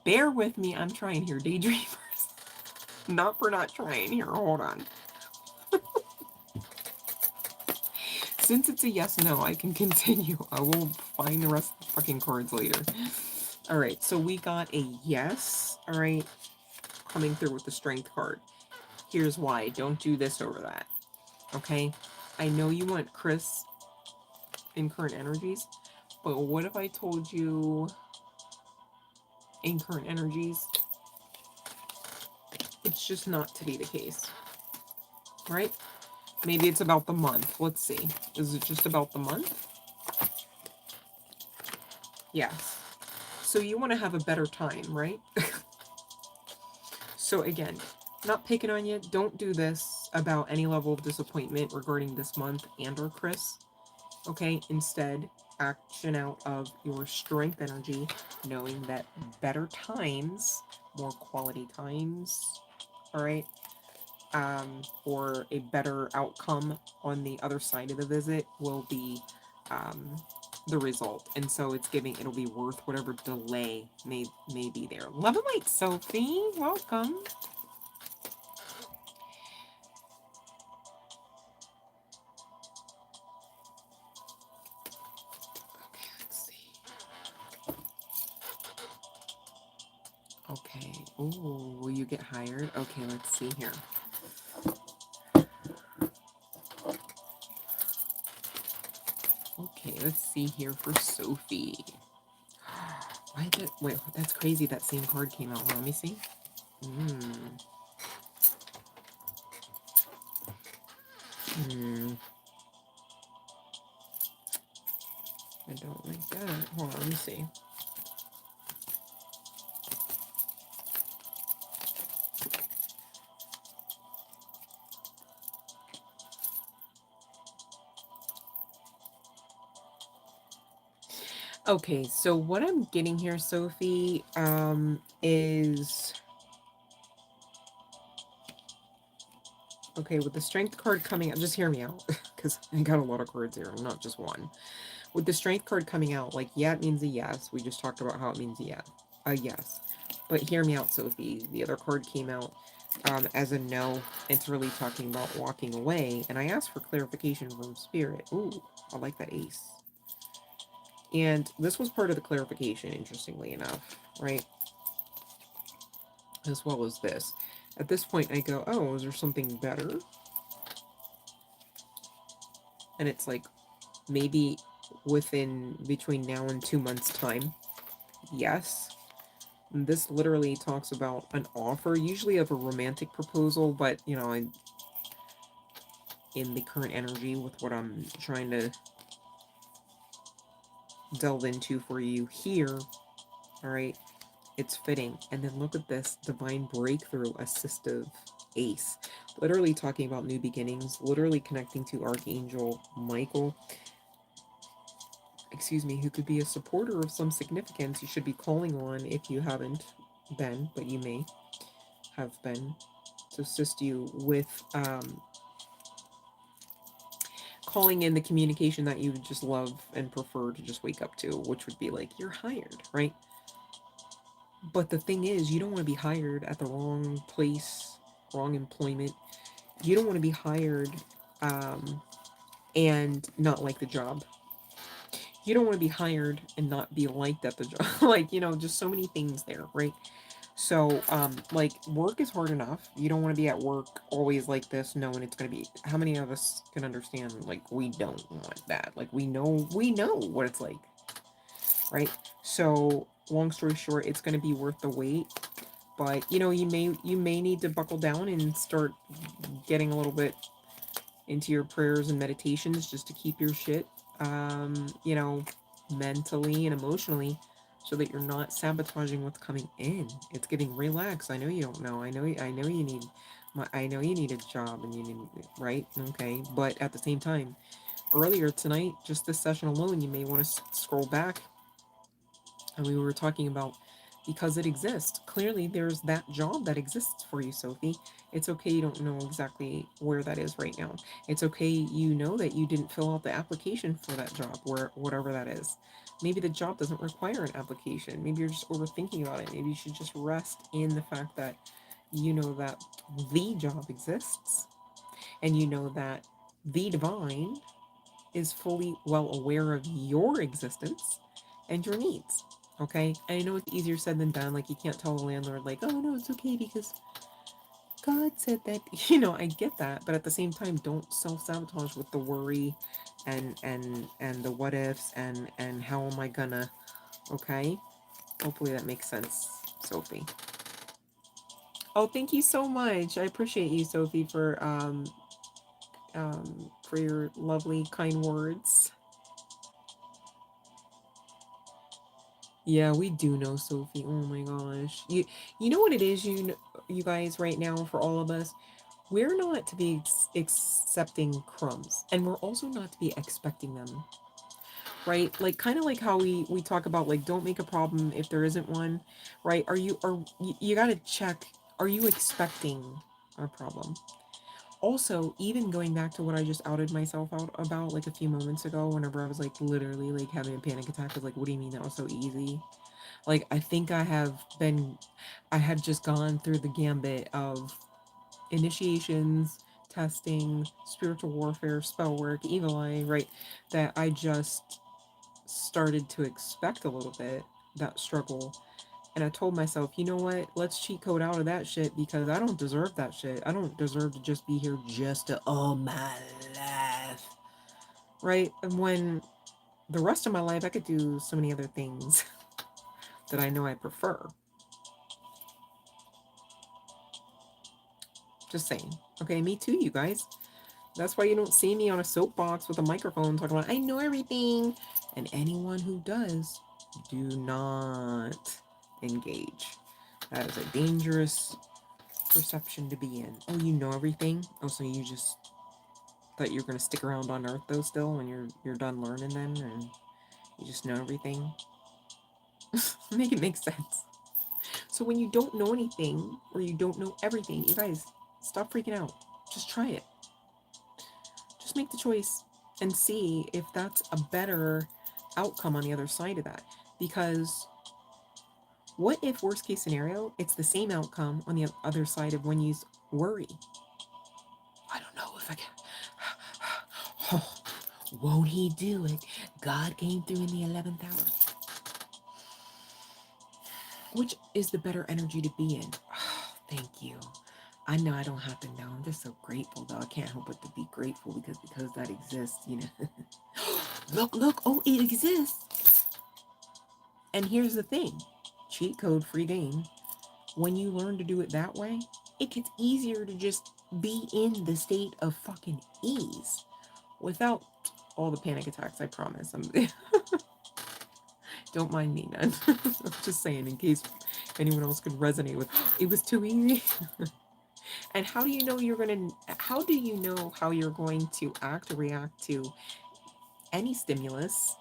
Bear with me. I'm trying here, daydreamers. Not for not trying here. Hold on. Since it's a yes, no, I can continue. I will find the rest of the fucking cards later. All right, so we got a yes. All right, coming through with the strength card. Here's why. Don't do this over that. Okay? I know you want Chris in current energies, but what if I told you in current energies, it's just not to be the case, right? Maybe it's about the month. Let's see. Is it just about the month? Yes. So you want to have a better time, right? So again, not picking on you. Don't do this about any level of disappointment regarding this month and or Chris. Okay? Instead, action out of your strength energy, knowing that better times, more quality times, all right, or a better outcome on the other side of the visit will be the result. And so it's it'll be worth whatever delay may be there. Love and light, Sophie. Welcome. Okay, oh, will you get hired? Okay, let's see here. Okay, let's see here for Sophie. Why did wait, that's crazy that same card came out. Let me see. I don't like that. Hold on, let me see. Okay, so what I'm getting here, Sophie, is... Okay, with the strength card coming out, just hear me out, because I got a lot of cards here, not just one. With the strength card coming out, like, yeah, it means a yes. We just talked about how it means a yes. But hear me out, Sophie. The other card came out as a no. It's really talking about walking away, and I asked for clarification from Spirit. Ooh, I like that ace. And this was part of the clarification, interestingly enough, right? As well as this. At this point, I go, oh, is there something better? And it's like, maybe between now and 2 months' time. Yes. And this literally talks about an offer, usually of a romantic proposal, but you know, in the current energy with what I'm trying to delve into for you here, all right, it's fitting. And then look at this divine breakthrough assistive ace, literally talking about new beginnings, literally connecting to Archangel Michael, excuse me, who could be a supporter of some significance you should be calling on if you haven't been, but you may have been, to assist you with calling in the communication that you just love and prefer to just wake up to, which would be like, you're hired, right? But the thing is, you don't want to be hired at the wrong place, wrong employment. You don't want to be hired and not like the job. You don't want to be hired and not be liked at the job. Like, you know, just so many things there, right? So, like, work is hard enough. You don't want to be at work always like this, knowing it's going to be. How many of us can understand? Like, we don't want that. Like, we know what it's like, right? So, long story short, it's going to be worth the wait. But you know, you may need to buckle down and start getting a little bit into your prayers and meditations just to keep your shit, you know, mentally and emotionally, so that you're not sabotaging what's coming in. It's getting relaxed. I know you don't know. I know you need. I know you need a job and you need, right? Okay, but at the same time, earlier tonight, just this session alone, you may want to scroll back, and we were talking about, because it exists. Clearly, there's that job that exists for you, Sophie. It's okay you don't know exactly where that is right now. It's okay you know that you didn't fill out the application for that job, where whatever that is. Maybe the job doesn't require an application. Maybe you're just overthinking about it. Maybe you should just rest in the fact that you know that the job exists, and you know that the divine is fully well aware of your existence and your needs. Okay? And I know it's easier said than done. Like, you can't tell the landlord, like, oh, no, it's okay because God said that. You know, I get that. But at the same time, don't self sabotage with the worry and the what ifs and how am I gonna. Okay? Hopefully that makes sense, Sophie. Oh, thank you so much. I appreciate you, Sophie, for your lovely, kind words. Yeah, we do know, Sophie. Oh my gosh. You know what it is, you guys, right now, for all of us? We're not to be accepting crumbs, and we're also not to be expecting them, right? Like, kind of like how we talk about, like, don't make a problem if there isn't one, right? You got to check, are you expecting a problem? Also, even going back to what I just outed myself out about like a few moments ago, whenever I was like literally like having a panic attack, I was like, what do you mean that was so easy? Like, I think I had just gone through the gambit of initiations, testing, spiritual warfare, spell work, evil eye, right? That I just started to expect a little bit, that struggle. And I told myself, you know what? Let's cheat code out of that shit because I don't deserve that shit. I don't deserve to just be here just to, oh, my life. Right? And when the rest of my life, I could do so many other things that I know I prefer. Just saying. Okay, me too, you guys. That's why you don't see me on a soapbox with a microphone talking about, I know everything. And anyone who does, do not engage. That is a dangerous perception to be in. Oh, you know everything? Oh, so you just thought you were going to stick around on Earth, though, still, when you're done learning then? And you just know everything? Make it make sense. So when you don't know anything, or you don't know everything, you guys, stop freaking out. Just try it. Just make the choice and see if that's a better outcome on the other side of that. Because what if, worst case scenario, it's the same outcome on the other side of when you worry? I don't know if I can. Oh, won't he do it? God came through in the 11th hour. Which is the better energy to be in? Oh, thank you. I know I don't have to know. I'm just so grateful, though. I can't help but to be grateful because that exists, you know. Look, oh, it exists. And here's the thing. cheat code, free game. When you learn to do it that way, it gets easier to just be in the state of fucking ease without all the panic attacks, I promise. Don't mind me, none. I'm just saying, in case anyone else could resonate with, it was too easy. And how do you know how do you know how you're going to act or react to any stimulus,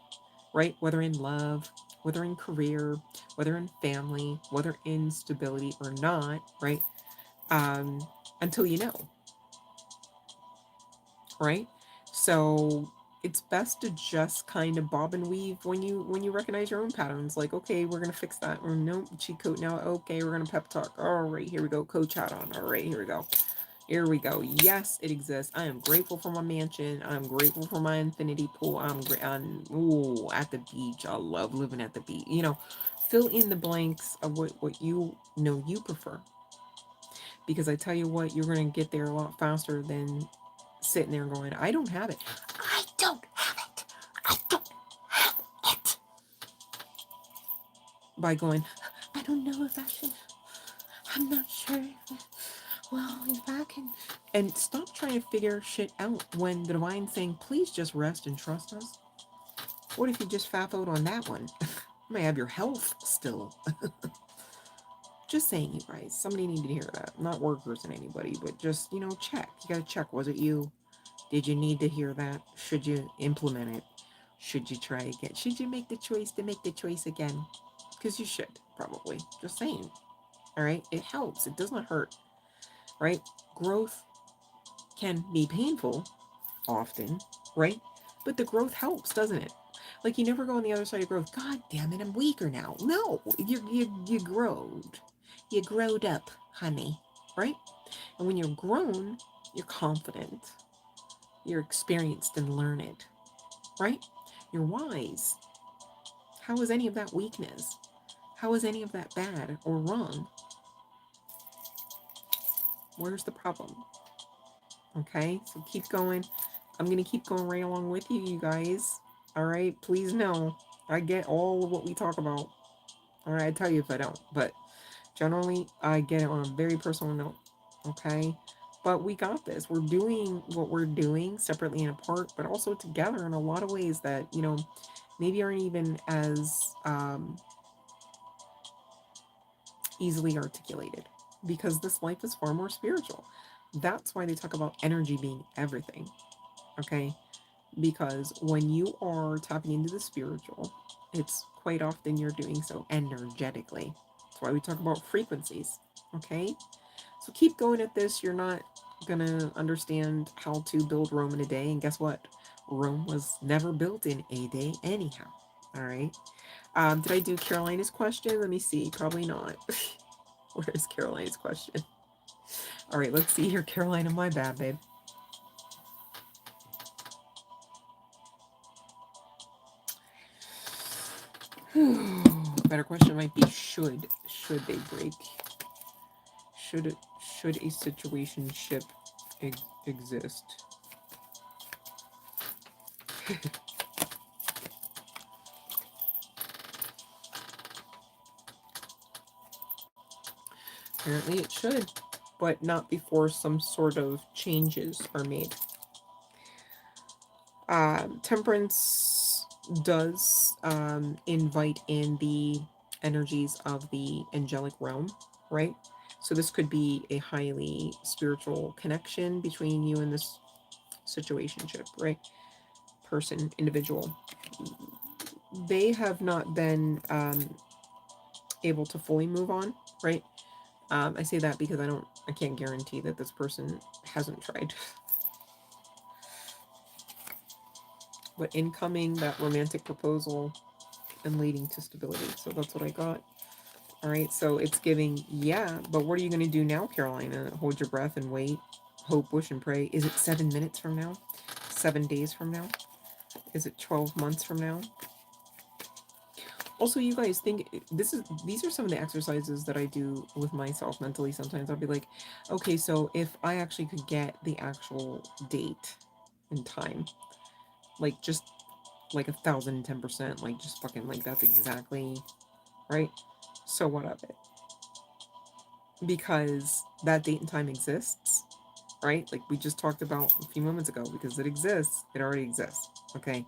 right? Whether in love, whether in career, whether in family, whether in stability or not, right? Until you know, right? So it's best to just kind of bob and weave when you recognize your own patterns. Like, okay, we're gonna fix that. Or no, cheat code now. Okay, we're gonna pep talk. All right, here we go. Coach hat on. All right, here we go. Here we go. Yes, it exists. I am grateful for my mansion. I'm grateful for my infinity pool. I'm at the beach. I love living at the beach. You know, fill in the blanks of what you know you prefer. Because I tell you what, you're going to get there a lot faster than sitting there going, I don't have it. I don't have it. I don't have it. By going, I don't know if I should. I'm not sure. Well, if I can. And stop trying to figure shit out when the divine's saying, please just rest and trust us. What if you just fap out on that one? You might have your health still. Just saying, you guys. Somebody needed to hear that. Not workers and anybody, but just, you know, check. You gotta check. Was it you? Did you need to hear that? Should you implement it? Should you try again? Should you make the choice to make the choice again? Because you should, probably. Just saying. All right? It helps. It does not hurt. Right? Growth can be painful often, right? But the growth helps, doesn't it? Like, you never go on the other side of growth. God damn it, I'm weaker now. No, you growed. You growed up, honey, right? And when you're grown, you're confident. You're experienced and learned, right? You're wise. How is any of that weakness? How is any of that bad or wrong? Where's the problem? Okay, so keep going. I'm going to keep going right along with you, you guys. All right, please know I get all of what we talk about. All right, I tell you if I don't, but generally I get it on a very personal note. Okay, but we got this. We're doing what we're doing separately and apart, but also together in a lot of ways that, you know, maybe aren't even as easily articulated, because this life is far more spiritual. That's why they talk about energy being everything. Okay, because when you are tapping into the spiritual, it's quite often you're doing so energetically. That's why we talk about frequencies. Okay, so keep going at this. You're not gonna understand how to build Rome in a day, and guess what? Rome was never built in a day anyhow. All right. Did I do Carolina's question? Let me see. Probably not. Where's Carolina's question? All right, let's see here. Carolina, my bad, babe. Better question might be should they break? Should a situationship exist? Apparently it should, but not before some sort of changes are made. Temperance does invite in the energies of the angelic realm, right? So this could be a highly spiritual connection between you and this situationship, right? Person, individual. They have not been able to fully move on, right? I say that because I can't guarantee that this person hasn't tried. But incoming, that romantic proposal and leading to stability. So that's what I got. All right, so it's giving, yeah, but what are you going to do now, Carolina? Hold your breath and wait, hope, wish, and pray. Is it 7 minutes from now? 7 days from now? Is it 12 months from now? Also, you guys think these are some of the exercises that I do with myself mentally. Sometimes I'll be like, okay, so if I actually could get the actual date and time, like just like 1,010%, like just fucking like that's exactly right. So what of it? Because that date and time exists, right? Like we just talked about a few moments ago, because it exists, it already exists. Okay.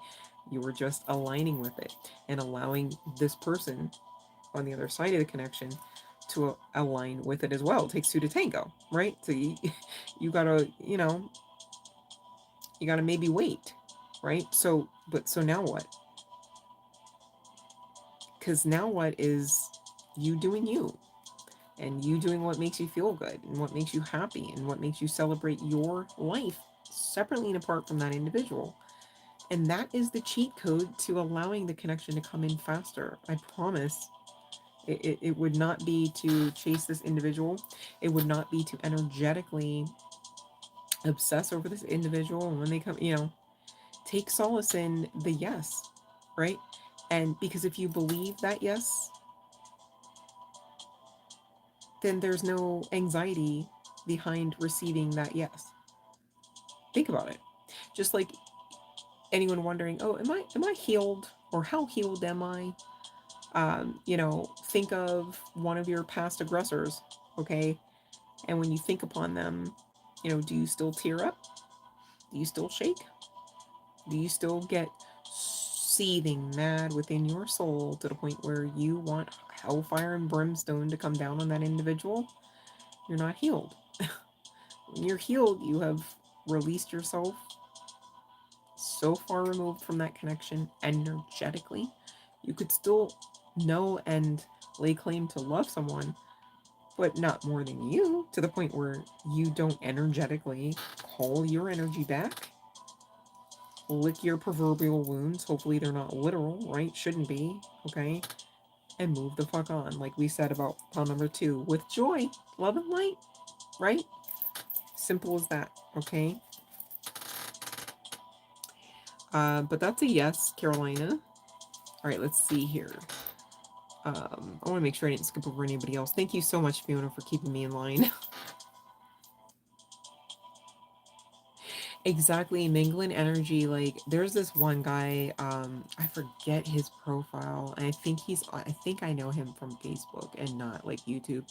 You were just aligning with it and allowing this person on the other side of the connection to align with it as well. It takes two to tango, right? So you gotta, you gotta maybe wait, right? So now what? Because now what is you doing you, and you doing what makes you feel good and what makes you happy and what makes you celebrate your life separately and apart from that individual. And that is the cheat code to allowing the connection to come in faster. I promise. It would not be to chase this individual. It would not be to energetically obsess over this individual. And when they come, take solace in the yes, right? And because if you believe that yes, then there's no anxiety behind receiving that yes. Think about it. Just like anyone wondering, oh, am I healed, or how healed am I? Think of one of your past aggressors, okay? And when you think upon them, do you still tear up? Do you still shake? Do you still get seething mad within your soul to the point where you want hellfire and brimstone to come down on that individual? You're not healed. When you're healed, you have released yourself so far removed from that connection energetically. You could still know and lay claim to love someone, but not more than you, to the point where you don't energetically call your energy back, lick your proverbial wounds. Hopefully they're not literal, right? Shouldn't be, okay? And move the fuck on, like we said about pile number 2, with joy, love, and light, right? Simple as that, okay? But that's a yes, Carolina. All right, let's see here. I want to make sure I didn't skip over anybody else. Thank you so much, Fiona, for keeping me in line. Exactly, mingling energy. Like, there's this one guy, I forget his profile, and I think I know him from Facebook and not like YouTube.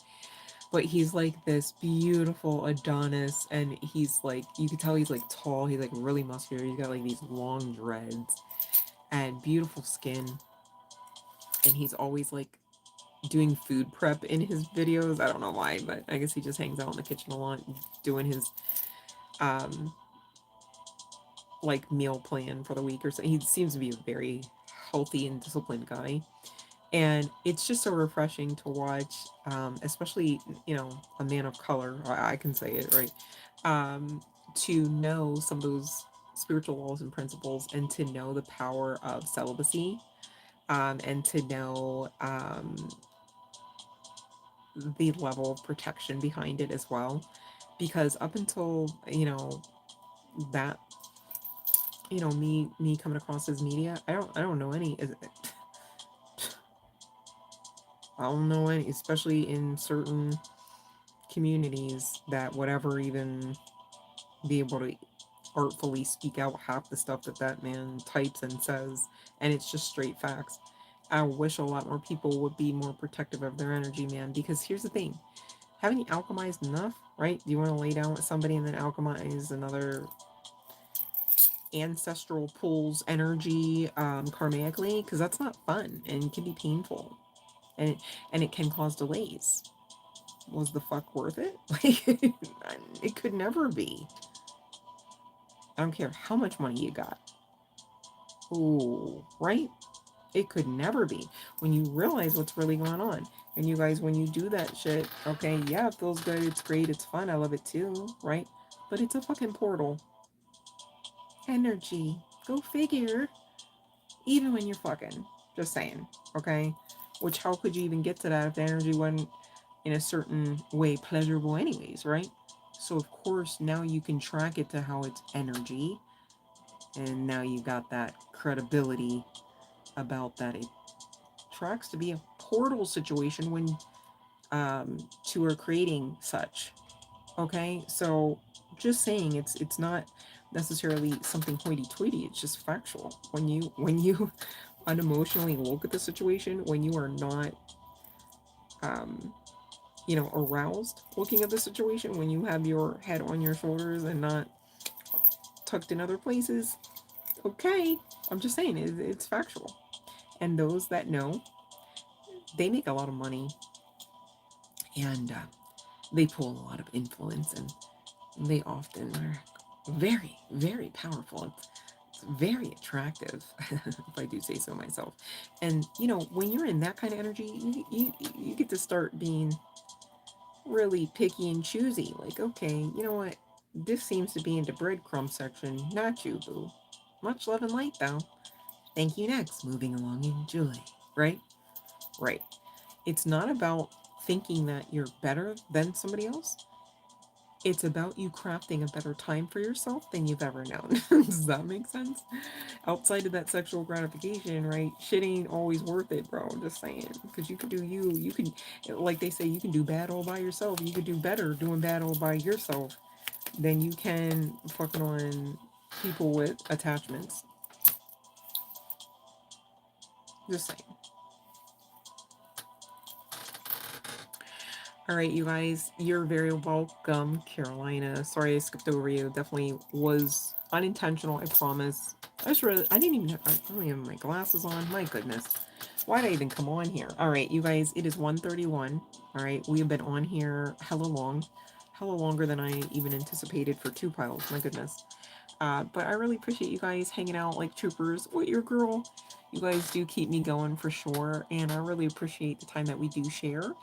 But he's like this beautiful Adonis, and he's like, you can tell he's like tall, he's like really muscular, he's got like these long dreads and beautiful skin. And he's always like doing food prep in his videos. I don't know why, but I guess he just hangs out in the kitchen a lot doing his um like meal plan for the week or so. He seems to be a very healthy and disciplined guy. And it's just so refreshing to watch, especially, a man of color, I can say it, right? To know some of those spiritual laws and principles, and to know the power of celibacy, and to know the level of protection behind it as well. Because up until, that, me coming across his media, I don't know any, I don't know any, especially in certain communities, that would ever even be able to artfully speak out half the stuff that man types and says, and it's just straight facts. I wish a lot more people would be more protective of their energy, man, because here's the thing. Haven't you alchemized enough, right? Do you want to lay down with somebody and then alchemize another ancestral pool's energy karmically? Because that's not fun, and it can be painful, and it can cause delays. Was the fuck worth it? Like, it could never be. I don't care how much money you got. Ooh, right? It could never be. When you realize what's really going on. And you guys, when you do that shit, okay, yeah, it feels good, it's great, it's fun, I love it too, right? But it's a fucking portal. Energy. Go figure. Even when you're fucking. Just saying, okay? Which, how could you even get to that if the energy wasn't in a certain way pleasurable anyways, right? So of course now you can track it to how it's energy, and now you got that credibility about that it tracks to be a portal situation when two are creating such. Okay, so just saying, it's not necessarily something hoity-toity, it's just factual. When you unemotionally look at the situation, when you are not um, you know, aroused looking at the situation, when you have your head on your shoulders and not tucked in other places, okay, I'm just saying, it's factual. And those that know, they make a lot of money, and they pull a lot of influence, and they often are very, very powerful. It's very attractive, if I do say so myself. And you know, when you're in that kind of energy, you get to start being really picky and choosy. Like, okay, you know what? This seems to be in the breadcrumb section. Not you, boo. Much love and light, though. Thank you. Next, moving along in joy. Right? Right. It's not about thinking that you're better than somebody else. It's about you crafting a better time for yourself than you've ever known. Does that make sense? Outside of that sexual gratification, right? Shit ain't always worth it, bro. I'm just saying. Because you can do you. You can, like they say, you can do bad all by yourself. You could do better doing bad all by yourself than you can fucking on people with attachments. Just saying. All right, you guys, you're very welcome, Carolina. Sorry I skipped over you. Definitely was unintentional, I promise. I didn't even, I don't even have my glasses on. My goodness. Why did I even come on here? All right, you guys, it is 1:31. All right, we have been on here hella long. Hella longer than I even anticipated for two piles. My goodness. But I really appreciate you guys hanging out like troopers with your girl. You guys do keep me going for sure, and I really appreciate the time that we do share.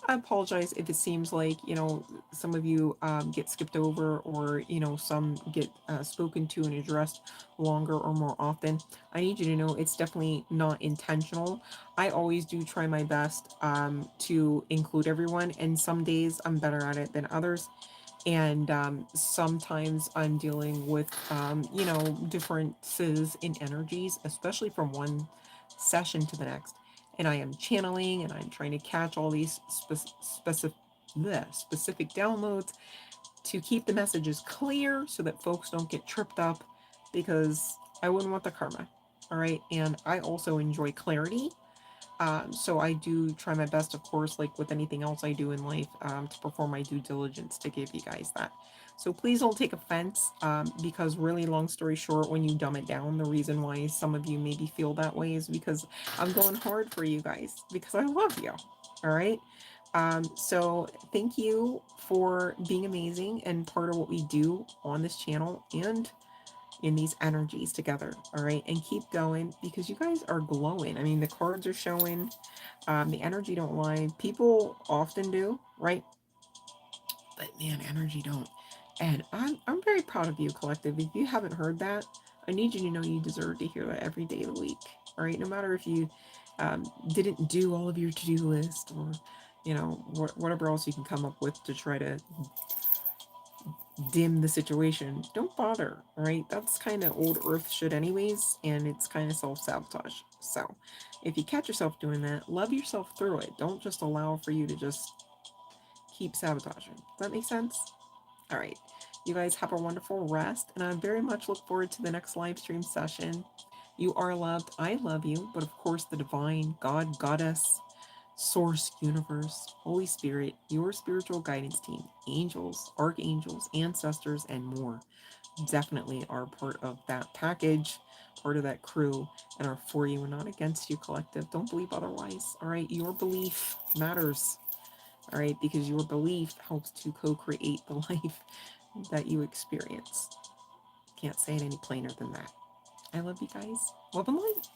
I apologize if it seems like, you know, some of you get skipped over, or, you know, some get spoken to and addressed longer or more often. I need you to know it's definitely not intentional. I always do try my best to include everyone, and some days I'm better at it than others. And sometimes I'm dealing with, you know, differences in energies, especially from one session to the next. And I am channeling, and I'm trying to catch all these specific downloads to keep the messages clear so that folks don't get tripped up, because I wouldn't want the karma. All right. And I also enjoy clarity, so I do try my best, of course, like with anything else I do in life, to perform my due diligence to give you guys that. So please don't take offense, because really, long story short, when you dumb it down, the reason why some of you maybe feel that way is because I'm going hard for you guys, because I love you. All right. So thank you for being amazing and part of what we do on this channel and in these energies together. All right, and keep going, because you guys are glowing. I mean, the cards are showing, the energy don't lie. People often do, right? But man, energy don't. And I'm very proud of you, collective. If you haven't heard that, I need you to know you deserve to hear that every day of the week. All right, no matter if you didn't do all of your to-do list, or, you know, whatever else you can come up with to try to dim the situation, don't bother. All right, that's kind of old earth shit anyways, and it's kind of self-sabotage. So if you catch yourself doing that, love yourself through it. Don't just allow for you to just keep sabotaging. Does that make sense? All right, you guys have a wonderful rest, and I very much look forward to the next live stream session. You are loved. I love you. But of course, the divine, God, goddess, source, universe, Holy Spirit, your spiritual guidance team, angels, archangels, ancestors, and more definitely are part of that package, part of that crew, and are for you and not against you, collective. Don't believe otherwise. All right, your belief matters. All right, because your belief helps to co-create the life that you experience. Can't say it any plainer than that. I love you guys. Love and light.